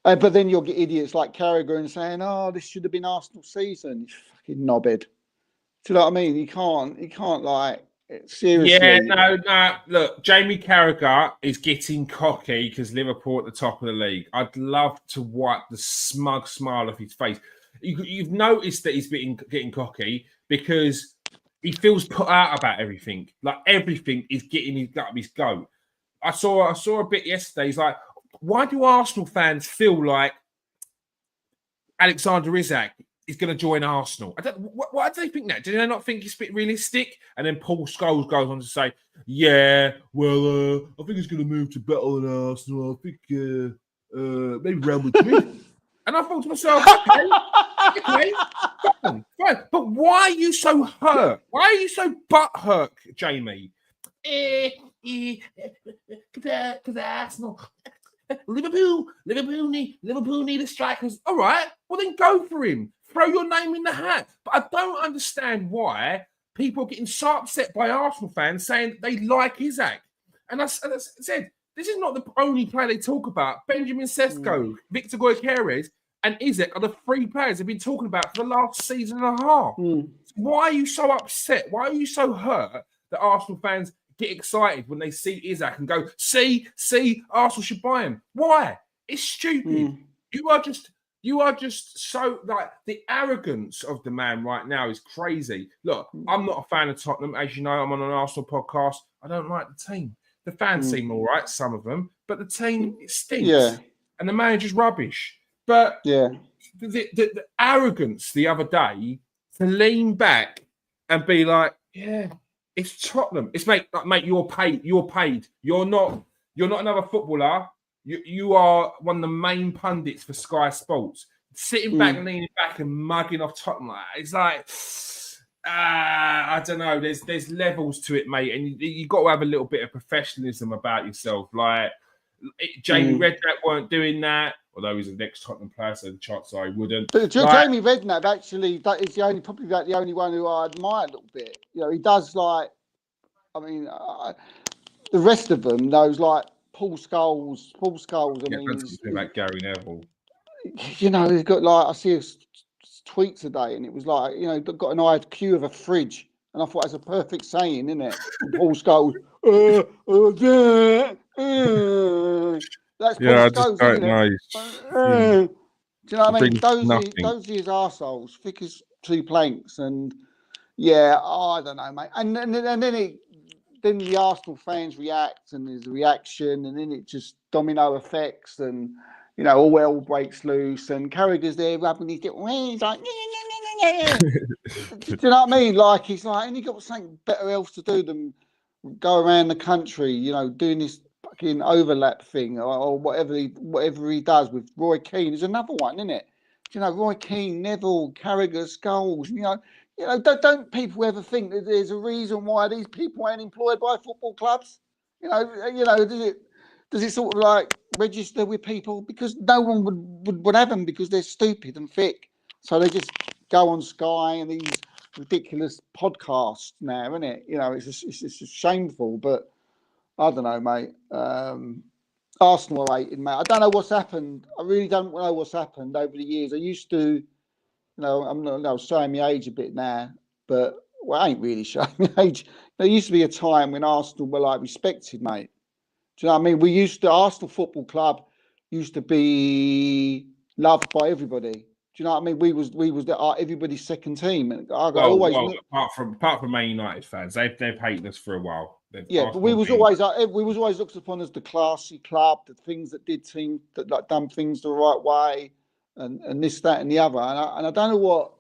Speaker 2: But then you'll get idiots like Carragher and saying, this should have been Arsenal's season. You fucking knobhead. Do you know what I mean? He can't like, seriously.
Speaker 1: Yeah, no. Look, Jamie Carragher is getting cocky because Liverpool at the top of the league. I'd love to wipe the smug smile off his face. You've noticed that he's getting cocky because he feels put out about everything. Like, everything is getting up his goat. I saw a bit yesterday. He's like, why do Arsenal fans feel like Alexander Isak is going to join Arsenal? Why do they think that? Do they not think it's a bit realistic? And then Paul Scholes goes on to say, I think he's going to move to better than Arsenal. I think maybe Real Madrid. And I thought to myself, okay, fine. But why are you so hurt? Why are you so butthurt, Jamie? Because Arsenal Liverpool need a striker. All right, well then go for him. Throw your name in the hat. But I don't understand why people are getting so upset by Arsenal fans saying that they like Isaac. And I said, this is not the only player they talk about. Benjamin Sesko, Victor Gyökeres, and Isaac are the three players they've been talking about for the last season and a half. Why are you so upset? Why are you so hurt that Arsenal fans get excited when they see Isaac and go, see, Arsenal should buy him? Why? It's stupid. You are just so, like, the arrogance of the man right now is crazy. Look, I'm not a fan of Tottenham. As you know, I'm on an Arsenal podcast. I don't like the team. The fans seem all right, some of them, but the team stinks.
Speaker 2: Yeah.
Speaker 1: And the manager's rubbish. But the arrogance the other day to lean back and be like, yeah, it's Tottenham. It's mate, you're paid. You're not another footballer. You are one of the main pundits for Sky Sports. Sitting back and leaning back and mugging off Tottenham. It's like, I don't know. There's levels to it, mate, and you got to have a little bit of professionalism about yourself. Like Jamie Redknapp weren't doing that, although he's the next Tottenham player, so the chances are he wouldn't.
Speaker 2: But Jamie Redknapp actually, that is probably the only one who I admire a little bit. You know, he does like, I mean, the rest of them, those like Paul Scholes. I mean,
Speaker 1: that's about Gary Neville.
Speaker 2: You know, he's got like, I see a tweet today, and it was like, you know, got an IQ of a fridge, and I thought that's a perfect saying, isn't it? And Paul Scholes, that's Paul
Speaker 1: I
Speaker 2: Scholes,
Speaker 1: just don't know.
Speaker 2: Do you know what I mean? Those are his arseholes, thick as two planks, and I don't know, mate. And then the Arsenal fans react, and there's a reaction, and then it just domino effects, and you know, all hell breaks loose, and Carragher's there rubbing his little hands like, do you know what I mean? Like, he's like, and he got something better else to do than go around the country, you know, doing this fucking overlap thing or whatever he does with Roy Keane. There's another one, isn't it? You know, Roy Keane, Neville, Carragher, Scholes. You know, don't people ever think that there's a reason why these people ain't employed by football clubs? You know, does it sort of like register with people? Because no one would have them because they're stupid and thick. So they just go on Sky and these ridiculous podcasts now, isn't it? You know, it's just shameful. But I don't know, mate. Arsenal are hated, mate. I don't know what's happened. I really don't know what's happened over the years. I used to, you know, I'm showing my age a bit now, but I ain't really showing my age. There used to be a time when Arsenal were like respected, mate. Do you know what I mean? Arsenal Football Club used to be loved by everybody. Do you know what I mean? We was everybody's second team. And
Speaker 1: apart from Man United fans, they've hated us for a while.
Speaker 2: But we was always looked upon as the classy club, the things that done things the right way, and this, that, and the other. And I don't know what,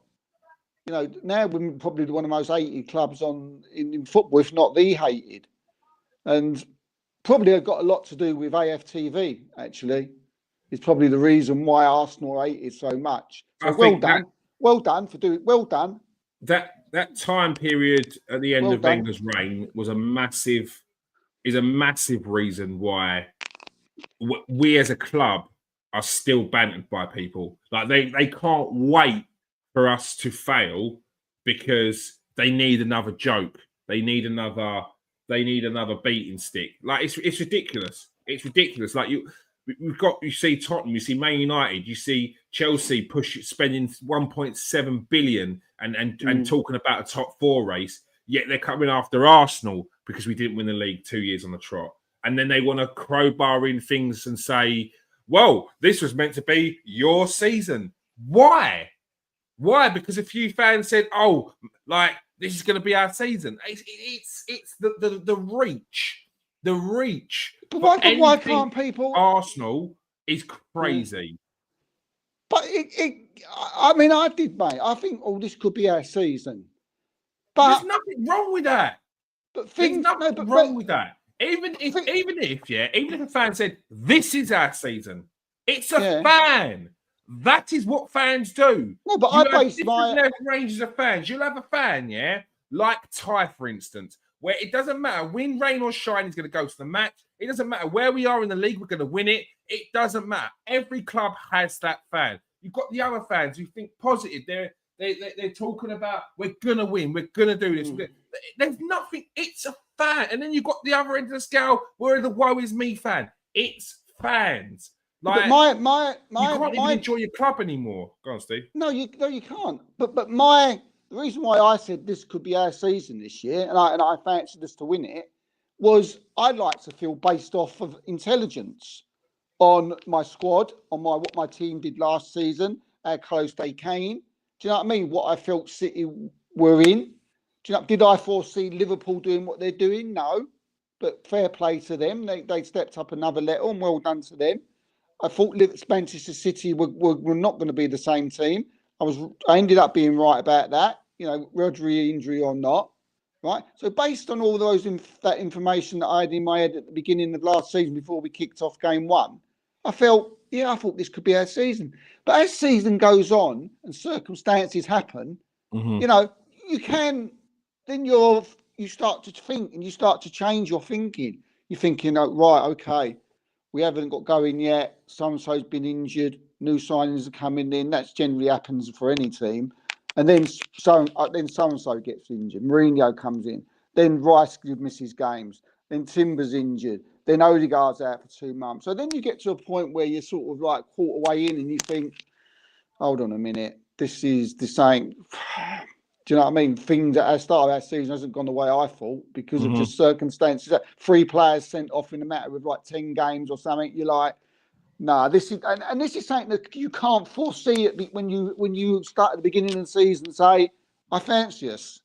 Speaker 2: you know. Now we're probably one of the most hated clubs in football, if not the hated, and probably have got a lot to do with AFTV. Actually, it's probably the reason why Arsenal are hated so much. So well done.
Speaker 1: That time period at the end of Wenger's reign was a massive reason why we as a club are still bantered by people. Like they can't wait for us to fail because they need another joke. They need another beating stick. Like it's ridiculous. It's ridiculous. Like you see Tottenham, you see Man United, you see Chelsea spending 1.7 billion and talking about a top four race, yet they're coming after Arsenal because we didn't win the league 2 years on the trot. And then they want to crowbar in things and say, well, this was meant to be your season. Why? Because a few fans said, oh, like, this is going to be our season. It's the reach. The reach.
Speaker 2: But why can't people?
Speaker 1: Arsenal is crazy.
Speaker 2: But I mean, I did, mate. I think, this could be our season. But
Speaker 1: there's nothing wrong with that.
Speaker 2: But
Speaker 1: there's nothing wrong with that. Even if a fan said, this is our season, it's a fan. That is what fans do.
Speaker 2: No, but I base my
Speaker 1: ranges of fans. You'll have a fan, like Ty, for instance. where it doesn't matter, win, rain, or shine, he's going to go to the match. It doesn't matter where we are in the league, we're going to win it. It doesn't matter. Every club has that fan. You've got the other fans who think positive. They're talking about, we're going to win, we're going to do this. There's nothing. It's a fan. And then you've got the other end of the scale where the woe is me fan. It's fans. Like, you can't even enjoy your club anymore. Go on, Steve.
Speaker 2: No, you can't. But the reason why I said this could be our season this year, and I fancied us to win it, was I'd like to feel based off of intelligence on my squad, on what my team did last season, how close they came. Do you know what I mean? What I felt City were in. Did I foresee Liverpool doing what they're doing? No. But fair play to them. They stepped up another level, and well done to them. I thought Manchester City were not going to be the same team. I ended up being right about that. Rodri injury or not, right? So based on all that information that I had in my head at the beginning of last season before we kicked off game 1, I thought this could be our season. But as season goes on and circumstances happen, you start to think and you start to change your thinking. You're thinking, right, okay, we haven't got going yet. So-and-so's been injured. New signings are coming in. That generally happens for any team. And then so-and-so gets injured. Mourinho comes in. Then Rice misses games. Then Timber's injured. Then Odegaard's out for 2 months. So then you get to a point where you're sort of like quarter way in and you think, hold on a minute, this ain't... Do you know what I mean? Things at the start of our season hasn't gone the way I thought because of just circumstances. 3 players sent off in a matter of like 10 games or something. You're like, nah, this is and this is something that you can't foresee it when you start at the beginning of the season and say, I fancy us.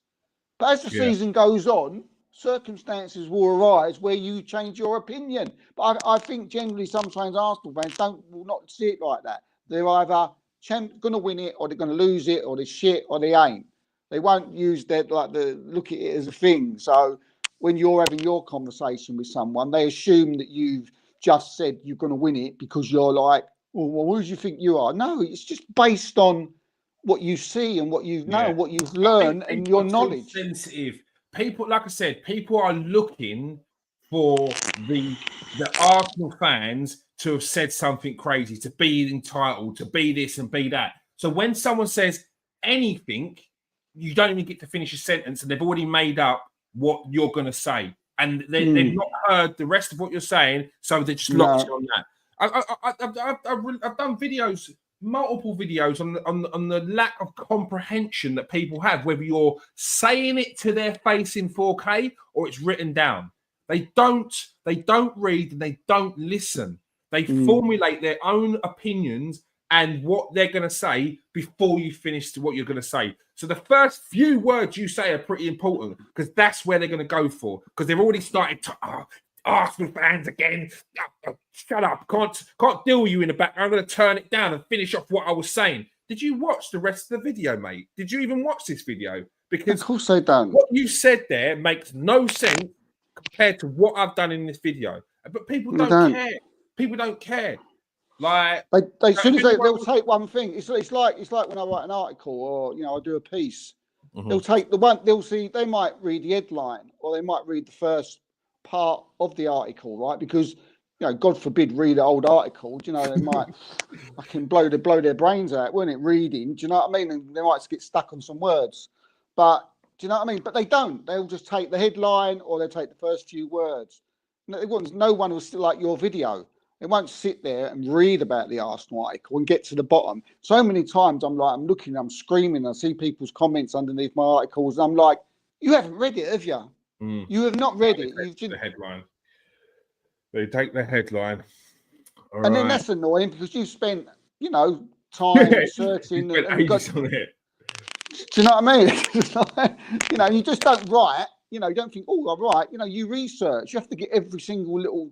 Speaker 2: But as the season goes on, circumstances will arise where you change your opinion. But I think generally sometimes Arsenal fans will not see it like that. They're either going to win it or they're going to lose it or they're shit or they ain't. They won't use look at it as a thing. So when you're having your conversation with someone, they assume that you've just said you're going to win it because you're like, well, who do you think you are? No, it's just based on what you see and what you know, what you've learned and your knowledge.
Speaker 1: Sensitive people, like I said, people are looking for the Arsenal fans to have said something crazy, to be entitled, to be this and be that. So when someone says anything, you don't even get to finish a sentence and they've already made up what you're going to say. And they've not heard the rest of what you're saying, so they're just locked on that. I've done videos, multiple videos on the lack of comprehension that people have, whether you're saying it to their face in 4K or it's written down. They don't read and they don't listen. They formulate their own opinions and what they're going to say before you finish what you're going to say. So the first few words you say are pretty important because that's where they're going to go for, because they've already started to, Arsenal fans again. Shut up. Can't deal with you in the back. I'm going to turn it down and finish off what I was saying. Did you watch the rest of the video, mate? Did you even watch this video? Because
Speaker 2: of course I don't.
Speaker 1: What you said there makes no sense compared to what I've done in this video. But people don't care. People don't care. Like
Speaker 2: they soon as they'll take one thing. It's like when I write an article or I do a piece. They'll take the one. They might read the headline or they might read the first part of the article, right? Because God forbid, read an old article. They might fucking blow their brains out, wouldn't it? Reading, do you know what I mean? And they might get stuck on some words. But do you know what I mean? But they don't. They'll just take the headline or they'll take the first few words. No one will still like your video. They won't sit there and read about the Arsenal article and get to the bottom. So many times I'm looking, I'm screaming, I see people's comments underneath my articles. And I'm like, you haven't read it, have you? You have not read it. You've just...
Speaker 1: the headline. They take the headline.
Speaker 2: Then that's annoying because you spent, time researching.
Speaker 1: and on it.
Speaker 2: Do you know what I mean? You just don't write. You don't think, oh, all right. You research. You have to get every single little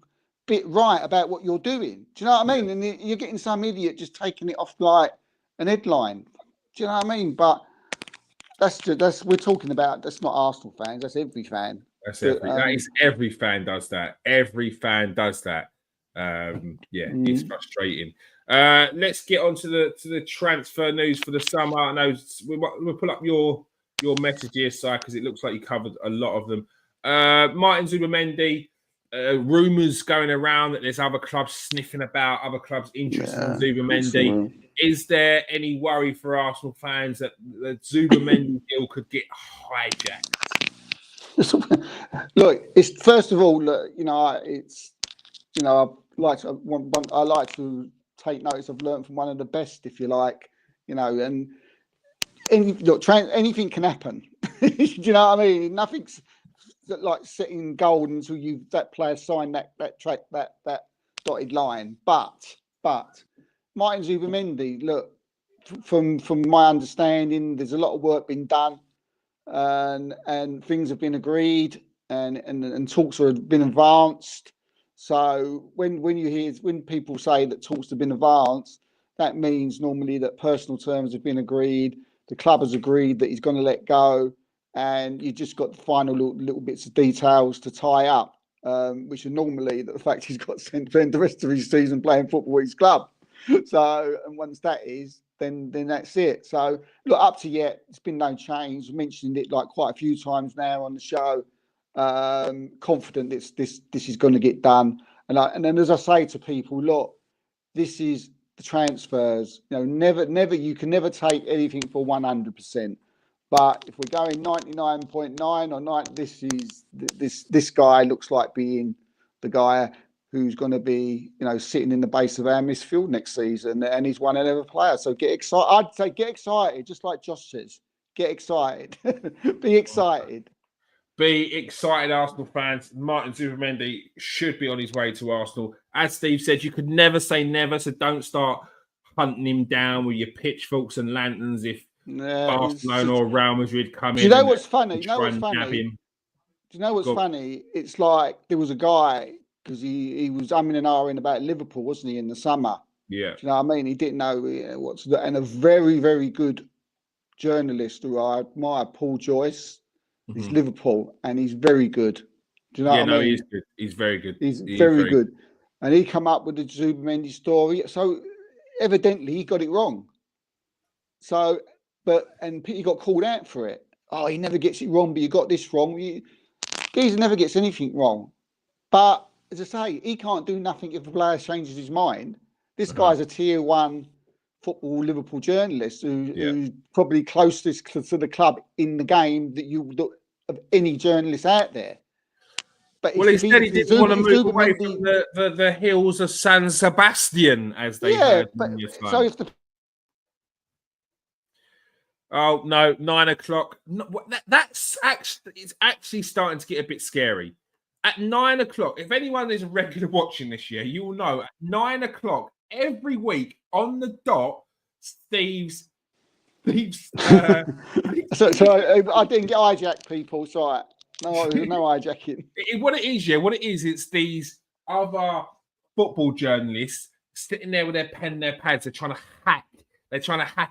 Speaker 2: bit right about what you're doing. Do you know what I mean? And you're getting some idiot just taking it off like an headline. Do you know what I mean? But that's we're talking about. That's not Arsenal fans. That's every fan.
Speaker 1: Every fan does that. Every fan does that. It's frustrating. Let's get on to the transfer news for the summer. I know we'll pull up your messages, Si, because it looks like you covered a lot of them. Martin Zubimendi. Rumours going around that there's other clubs sniffing about, other clubs interested in Zubimendi. Is there any worry for Arsenal fans that the Zubimendi deal could get hijacked?
Speaker 2: Look, it's first of all, it's I like to take notice. I've learned from one of the best, if you like, and anything can happen. Do you know what I mean? Nothing's like set in gold until that player signed that dotted line. But Martin Zubimendi, look, from my understanding, there's a lot of work being done, and things have been agreed, and talks have been advanced. So when people say that talks have been advanced, that means normally that personal terms have been agreed. The club has agreed that he's going to let go, and you just got the final little bits of details to tie up, which are normally the fact he's got to spend the rest of his season playing football at his club. So, and once that is, then that's it. So, look, up to yet, it's been no change. I mentioned it like quite a few times now on the show. Confident this is going to get done. And then as I say to people, look, this is the transfers. Never you can never take anything for 100%. But if we're going 99.9 or 9, this guy looks like being the guy who's going to be, sitting in the base of our midfield next season, and he's one hell of a player. So get excited. I'd say get excited, just like Josh says. Get excited. Be excited.
Speaker 1: Be excited, Arsenal fans. Martin Zubimendi should be on his way to Arsenal. As Steve said, you could never say never, so don't start hunting him down with your pitchforks and lanterns if Barcelona or Real Madrid come in.
Speaker 2: Do you know what's funny? Do you know what's funny? It's like there was a guy, because he was umming and ahhing about Liverpool, wasn't he, in the summer?
Speaker 1: Yeah.
Speaker 2: Do you know what I mean? He didn't know what's that. And a very, very good journalist who I admire, Paul Joyce. He's Liverpool, and he's very good. Do you know what I mean?
Speaker 1: He's good. He's very good.
Speaker 2: He's very good. And he come up with the Zubimendi story. So evidently he got it wrong. So, and he got called out for it. Oh, he never gets it wrong, but you got this wrong. Geezer never gets anything wrong. But as I say, he can't do nothing if the player changes his mind. This guy's a tier 1 football Liverpool journalist who's probably closest to the club in the game of any journalist out there. But
Speaker 1: he said he didn't want to move away from the hills of San Sebastian, as they heard in this time.
Speaker 2: So if the
Speaker 1: Oh no, 9 o'clock. No, it's actually starting to get a bit scary. At 9 o'clock, if anyone is regular watching this year, you will know at 9 o'clock every week on the dot, Steve's. So
Speaker 2: I didn't get hijacked, people. Sorry, no hijacking.
Speaker 1: What it is, it's these other football journalists sitting there with their pen and their pads. They're trying to hack.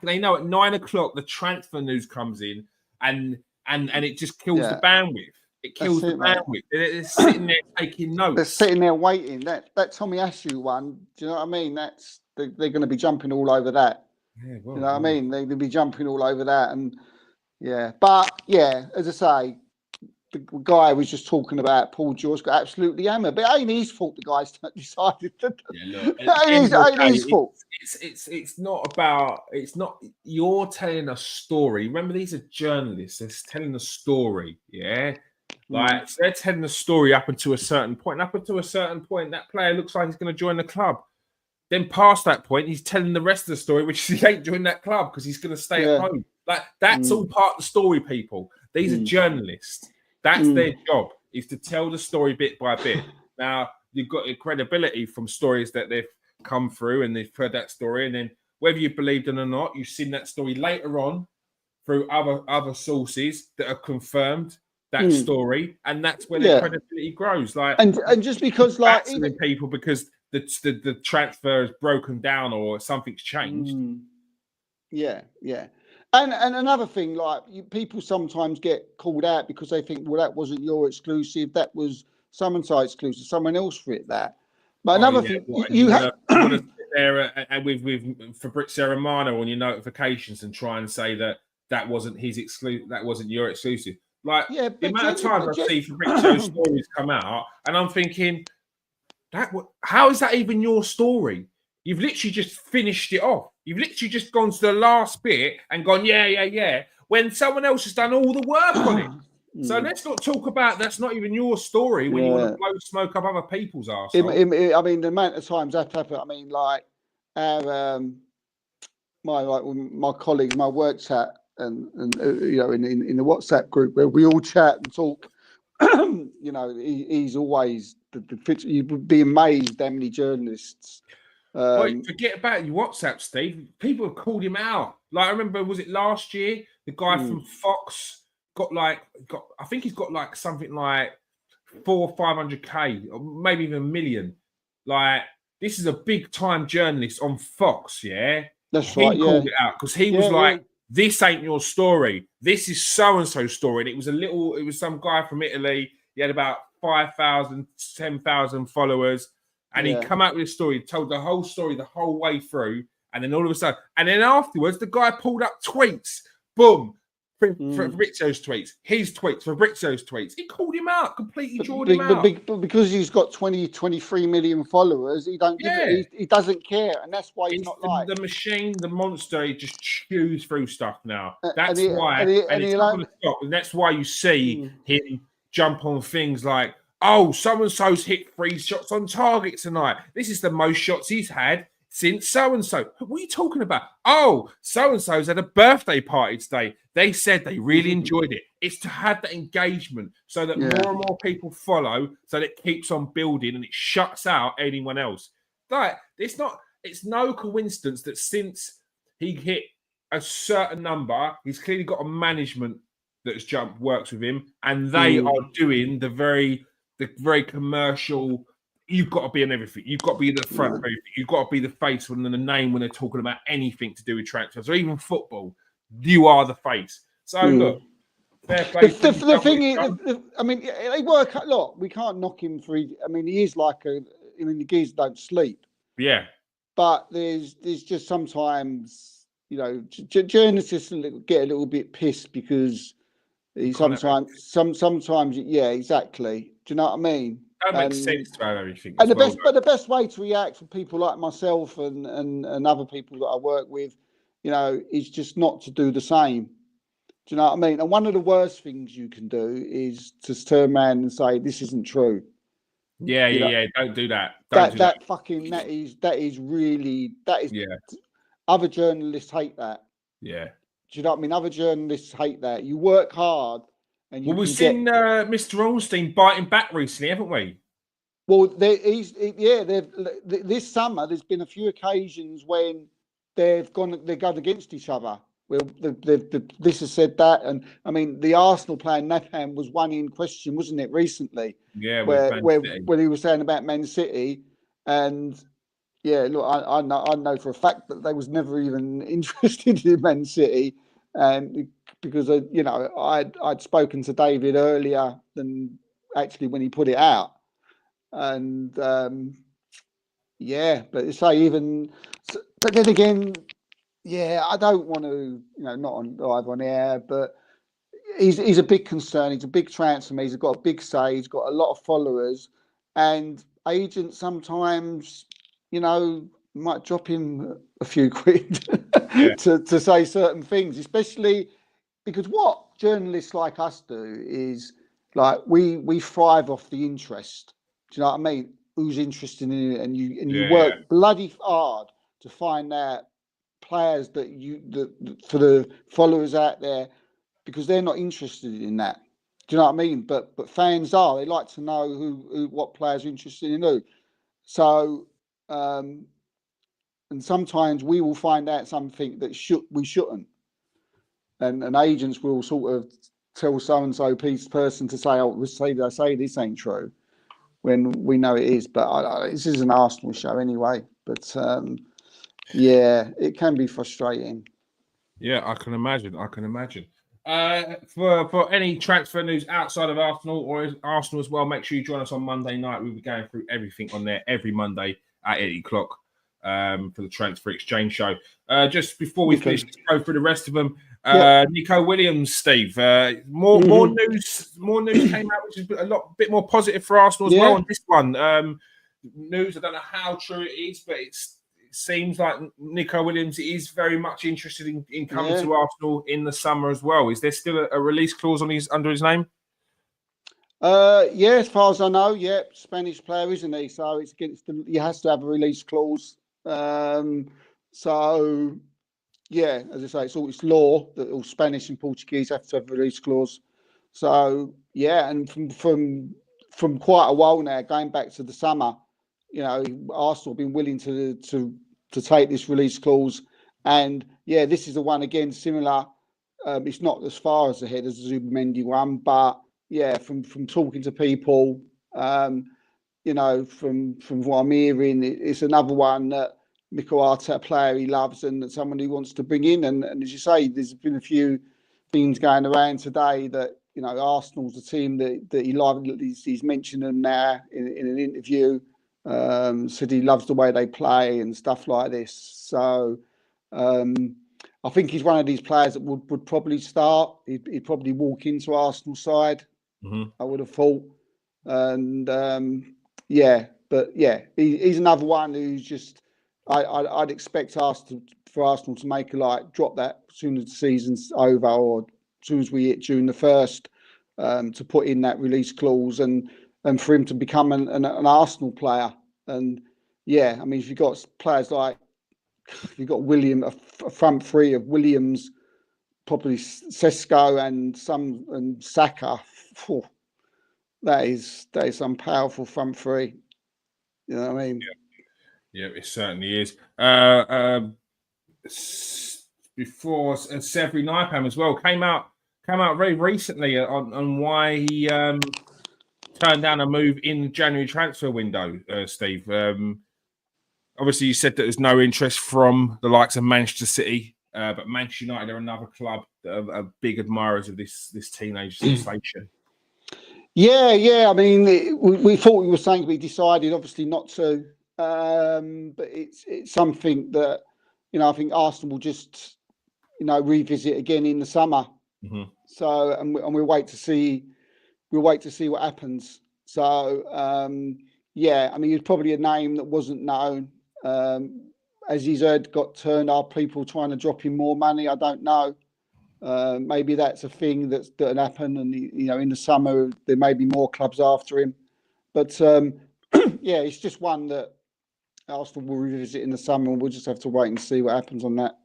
Speaker 1: They know at 9 o'clock the transfer news comes in, and it just kills the bandwidth. It kills the bandwidth. They're sitting there taking notes.
Speaker 2: They're sitting there waiting. That Tommy Ashew one, do you know what I mean? They're going to be jumping all over that.
Speaker 1: Yeah, well,
Speaker 2: you know what I mean? They'll be jumping all over that, and but as I say, the guy was just talking about Paul George got absolutely hammered, but it ain't his fault. The guy's decided to. It ain't his fault.
Speaker 1: It's not about. It's not. You're telling a story. Remember, these are journalists. They're telling a story. Yeah. Like so they're telling the story up until a certain point. Up until a certain point, that player looks like he's going to join the club. Then past that point, he's telling the rest of the story, which is he ain't joining that club because he's going to stay at home. Like that's all part of the story, people. These are journalists. That's their job, is to tell the story bit by bit. Now, you've got credibility from stories that they've come through and they've heard that story. And then whether you believed it or not, you've seen that story later on through other sources that have confirmed that story. And that's where their credibility grows. Like,
Speaker 2: and just because like
Speaker 1: even people because the transfer is broken down or something's changed.
Speaker 2: Yeah. And another thing, like people sometimes get called out because they think, well, that wasn't your exclusive, that was someone's exclusive, someone else writ that. But another thing, you have to sit
Speaker 1: there with Fabrizio Romano on your notifications and try and say that wasn't his exclusive, that wasn't your exclusive. Like
Speaker 2: Yeah,
Speaker 1: the
Speaker 2: but
Speaker 1: amount of times I see Fabrizio's stories come out, and I'm thinking, how is that even your story? You've literally just finished it off. You've literally just gone to the last bit and gone, yeah, when someone else has done all the work on it. So let's not talk about that's not even your story when you want to blow smoke up other people's arseholes.
Speaker 2: I mean, the amount of times that happened. I mean, like our my colleagues, my work chat, and you know, in the WhatsApp group where we all chat and talk. You know, he's always you'd be amazed how many journalists.
Speaker 1: Forget about your WhatsApp, Steve. People have called him out. Like I remember, was it last year? The guy from Fox I think he's got like something like 400 or 500K, or maybe even a million. Like this is a big time journalist on Fox. Yeah,
Speaker 2: That's
Speaker 1: he
Speaker 2: right. Yeah,
Speaker 1: called it out because he was like, "This ain't your story. This is so and so story." And it was some guy from Italy. He had about 5,000, 10,000 followers. And he come out with a story, told the whole story the whole way through. And then all of a sudden, and then afterwards, the guy pulled up tweets. Boom. Fabrizio's tweets, his tweets, Fabrizio's tweets. He called him out, completely drawed him out.
Speaker 2: But because he's got 23 million followers, he don't give it, he doesn't care. And that's why he's not like
Speaker 1: the machine, the monster, he just chews through stuff now. That's why. And it's not going to stop. And that's why you see him jump on things like, oh, so-and-so's hit 3 shots on target tonight. This is the most shots he's had since so-and-so. What are you talking about? Oh, so-and-so's had a birthday party today. They said they really enjoyed it. It's to have that engagement so that more and more people follow, so that it keeps on building and it shuts out anyone else. Like, it's no coincidence that since he hit a certain number, he's clearly got a management that's works with him, and they are doing the very commercial. You've got to be on everything. You've got to be in the front. You've got to be the face and the name when they're talking about anything to do with transfers or even football. You are the face. So look, fair play.
Speaker 2: The thing is, I mean, they work a lot. We can't knock him for. I mean, he is like the geese don't sleep.
Speaker 1: Yeah,
Speaker 2: but there's just sometimes, you know, journalists get a little bit pissed because sometimes, yeah, exactly. Do you know what I mean?
Speaker 1: That makes sense to have everything.
Speaker 2: And the best way to react for people like myself and other people that I work with, you know, is just not to do the same. Do you know what I mean? And one of the worst things you can do is to turn around and say this isn't true.
Speaker 1: Yeah. Don't do that.
Speaker 2: That is really. Other journalists hate that.
Speaker 1: Yeah.
Speaker 2: Do you know what I mean? Other journalists hate that. You work hard, and
Speaker 1: we've seen Mr. Ornstein biting back recently, haven't we?
Speaker 2: Well, this summer there's been a few occasions when they've gone against each other. Well, this has said that, and I mean the Arsenal player Nathan was one in question, wasn't it, recently?
Speaker 1: Yeah,
Speaker 2: where he was saying about Man City, and yeah, look, I know for a fact that they was never even interested in Man City, and because you know I'd spoken to David earlier than actually when he put it out, and but then again. Yeah, I don't want to, you know, not on live on air, but he's a big concern. He's a big transfer. He's got a big say. He's got a lot of followers, and agents sometimes, you know, might drop him a few quid to say certain things, especially because what journalists like us do is like we thrive off the interest. Do you know what I mean? Who's interested in it, and you work bloody hard to find out players that for the followers out there, because they're not interested in that. Do you know what I mean? But fans are. They like to know what players are interested in who. So and sometimes we will find out something that we shouldn't, and agents will sort of tell so and so person to say, "Oh, say this ain't true," when we know it is. But this is an Arsenal show anyway. But yeah, it can be frustrating.
Speaker 1: Yeah, I can imagine. For any transfer news outside of Arsenal or Arsenal as well, make sure you join us on Monday night. We'll be going through everything on there every Monday at 8 o'clock for the Transfer Exchange show. Just before we finish, let's go through the rest of them. Nico Williams, Steve. More news came out, which is a bit more positive for Arsenal as well on this one. News, I don't know how true it is, but it seems like Nico Williams is very much interested in coming to Arsenal in the summer as well. Is there still a release clause under his name?
Speaker 2: As far as I know, Spanish player, isn't he? So it's against he has to have a release clause. As I say, it's law that all Spanish and Portuguese have to have a release clause. So and from quite a while now, going back to the summer, Arsenal have been willing to take this release clause, and this is the one again similar. It's not as far as ahead as the Zubimendi one, but from talking to people, from what I'm hearing, it's another one that Mikel Arteta, a player he loves and someone he wants to bring in. And as you say, there's been a few things going around today that, Arsenal's a team that he loves. He's mentioned them now in an interview, said he loves the way they play and stuff like this. So I think he's one of these players that would probably start. He'd probably walk into Arsenal's side, I would have thought. And he's another one who's just, I'd expect for Arsenal to make drop that as soon as the season's over or as soon as we hit June the 1st, to put in that release clause and for him to become an Arsenal player. And if you've got players like, if you've got William, a front three of Williams, probably Sesko and Saka, that is some powerful front three. You know what I mean?
Speaker 1: Yeah, it certainly is. Before Severi Naipan as well came out very recently on why he turned down a move in the January transfer window. Steve, obviously you said that there's no interest from the likes of Manchester City, but Manchester United are another club that are big admirers of this teenage sensation.
Speaker 2: Yeah. I mean, we thought we were saying we decided obviously not to. But it's something that I think Arsenal will just revisit again in the summer. So and we'll wait to see what happens. So I mean, it's probably a name that wasn't known. As he's got turned, are people trying to drop him more money? I don't know. Maybe that's a thing that'll happen, and in the summer there may be more clubs after him. But it's just one that Arsenal will revisit in the summer, and we'll just have to wait and see what happens on that.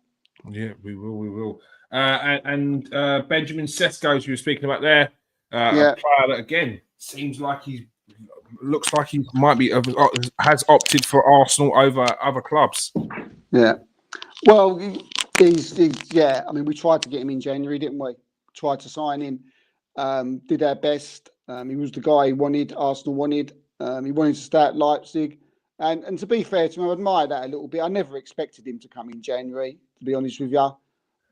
Speaker 1: Yeah, we will. And Benjamin Sesko, as you were speaking about there, a player that again seems like looks like he might be has opted for Arsenal over other clubs.
Speaker 2: Yeah, well, he's I mean, we tried to get him in January, didn't we? Tried to sign him, did our best. He was the guy Arsenal wanted. He wanted to stay at Leipzig. And to be fair to him, I admire that a little bit. I never expected him to come in January, to be honest with you.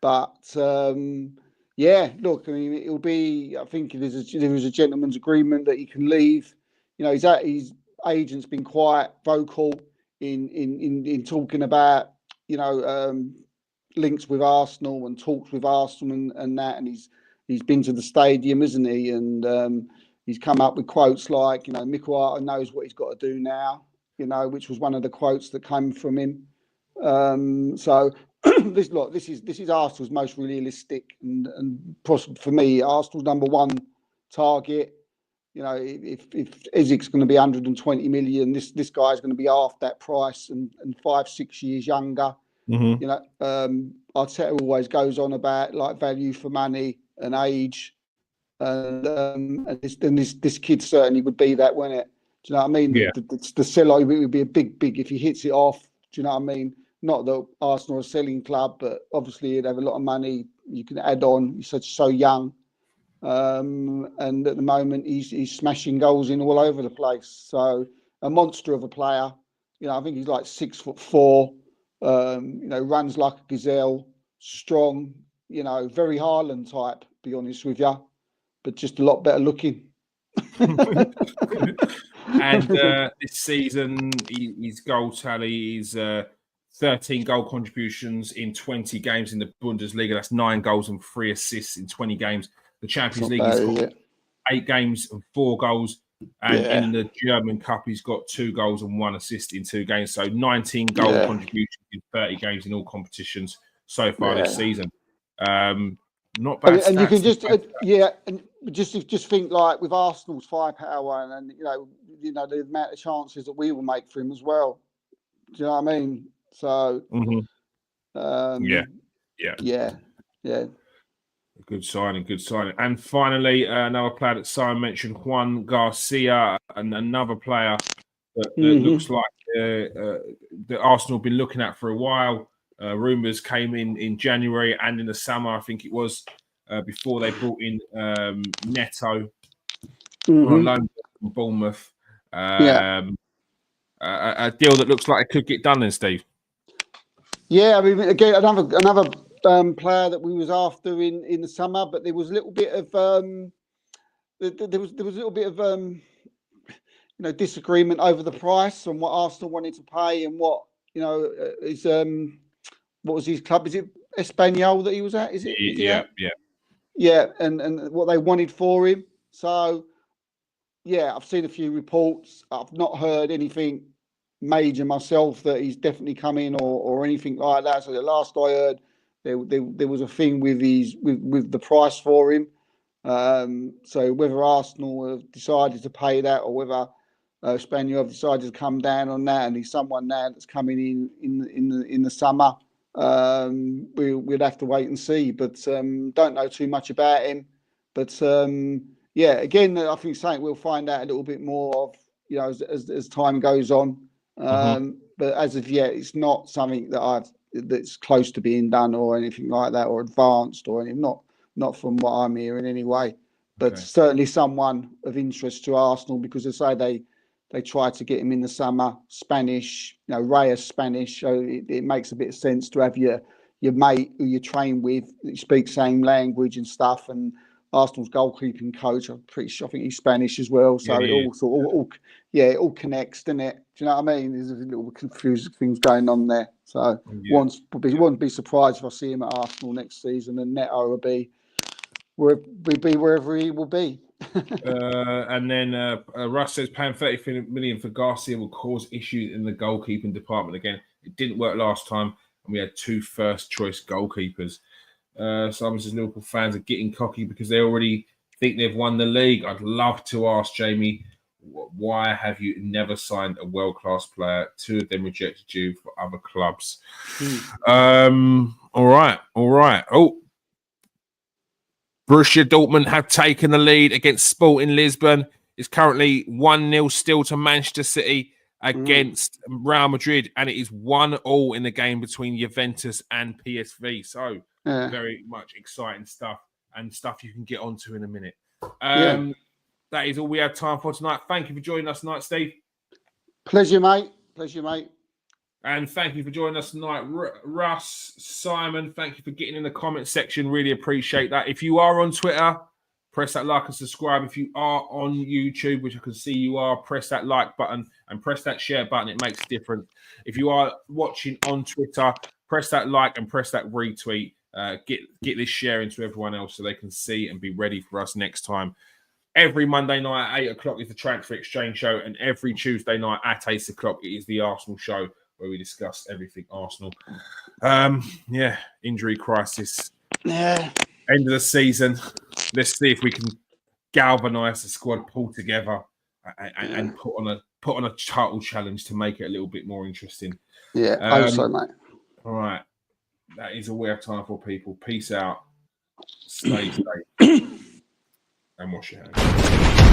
Speaker 2: But look, I mean, it'll be. I think there was a gentleman's agreement that he can leave. His agent's been quite vocal in talking about links with Arsenal and talks with Arsenal and that. And he's been to the stadium, isn't he? And he's come up with quotes like, Mikel Arteta knows what he's got to do now. Which was one of the quotes that came from him. So this is Arsenal's most realistic and possible for me. Arsenal's number one target. If Ezek's going to be 120 million, this guy's going to be half that price and 5-6 years younger. Arteta always goes on about value for money and age, and this kid certainly would be that, wouldn't it? Do you know what I mean?
Speaker 1: Yeah.
Speaker 2: The sell would be a big if he hits it off. Do you know what I mean? Not that Arsenal are a selling club, but obviously he'd have a lot of money you can add on. He's so young, and at the moment he's smashing goals in all over the place. So a monster of a player. I think he's like 6'4". Runs like a gazelle, strong. Very Haaland type. To be honest with you, but just a lot better looking.
Speaker 1: And this season, his goal tally is 13 goal contributions in 20 games in the Bundesliga. That's 9 goals and 3 assists in 20 games. The Champions League, he's got 8 games and 4 goals. And in the German Cup, he's got 2 goals and 1 assist in 2 games. So 19 goal contributions in 30 games in all competitions so far this season. Not bad.
Speaker 2: And you can just and just think like with Arsenal's firepower and you know the amount of chances that we will make for him as well. Do you know what I mean? So yeah.
Speaker 1: Good signing. And finally, another player that Simon mentioned, Juan Garcia, and another player that looks like that Arsenal have been looking at for a while. Rumours came in January and in the summer, I think it was, before they brought in Neto on loan from Bournemouth. A deal that looks like it could get done then, Steve.
Speaker 2: Yeah, I mean, again, another player that we was after in the summer, but there was a little bit of there was a little bit of disagreement over the price and what Arsenal wanted to pay and what is what was his club? Is it Espanyol that he was at? Is it? Yeah, and what they wanted for him. So yeah, I've seen a few reports. I've not heard anything major myself that he's definitely coming or anything like that. So the last I heard, there was a thing with the price for him. So whether Arsenal have decided to pay that or whether Espanyol have decided to come down on that, and he's someone now that's coming in the summer. We'd have to wait and see, but don't know too much about him. But yeah, again, I think something we'll find out a little bit more of, as time goes on. But as of yet, it's not something that's close to being done or anything like that, or advanced or anything. Not from what I'm hearing anyway. But certainly someone of interest to Arsenal, because as I say they tried to get him in the summer. Spanish, Reyes Spanish, so it makes a bit of sense to have your mate who you train with, that speaks same language and stuff. And Arsenal's goalkeeping coach, I'm pretty sure, I think he's Spanish as well. So it all connects, doesn't it? Do you know what I mean? There's a little confusing things going on there. So wouldn't be surprised if I see him at Arsenal next season, and Neto will be wherever he will be.
Speaker 1: And then Russ says paying 30 million for Garcia will cause issues in the goalkeeping department again. It didn't work last time, and we had 2 first-choice goalkeepers. Simon says Liverpool fans are getting cocky because they already think they've won the league. I'd love to ask Jamie, why have you never signed a world-class player? 2 of them rejected you for other clubs. All right. Oh, Borussia Dortmund have taken the lead against Sporting Lisbon. It's currently 1-0 still to Manchester City against Real Madrid, and it is 1-1 in the game between Juventus and PSV. So very much exciting stuff, and stuff you can get onto in a minute. That is all we have time for tonight. Thank you for joining us tonight, Steve.
Speaker 2: Pleasure, mate.
Speaker 1: And thank you for joining us tonight, Russ, Simon. Thank you for getting in the comment section. Really appreciate that. If you are on Twitter, press that like and subscribe. If you are on YouTube, which I can see you are, press that like button and press that share button. It makes a difference. If you are watching on Twitter, press that like and press that retweet. Get this share into everyone else so they can see and be ready for us next time. Every Monday night at 8 o'clock is the Transfer Exchange Show, and every Tuesday night at 8 o'clock it is the Arsenal Show, where we discuss everything Arsenal. Injury crisis.
Speaker 2: Yeah.
Speaker 1: End of the season. Let's see if we can galvanise the squad, pull together, and put on a title challenge to make it a little bit more interesting.
Speaker 2: Yeah, also, mate.
Speaker 1: All right. That is all we have time for, people. Peace out. Stay safe. And wash your hands.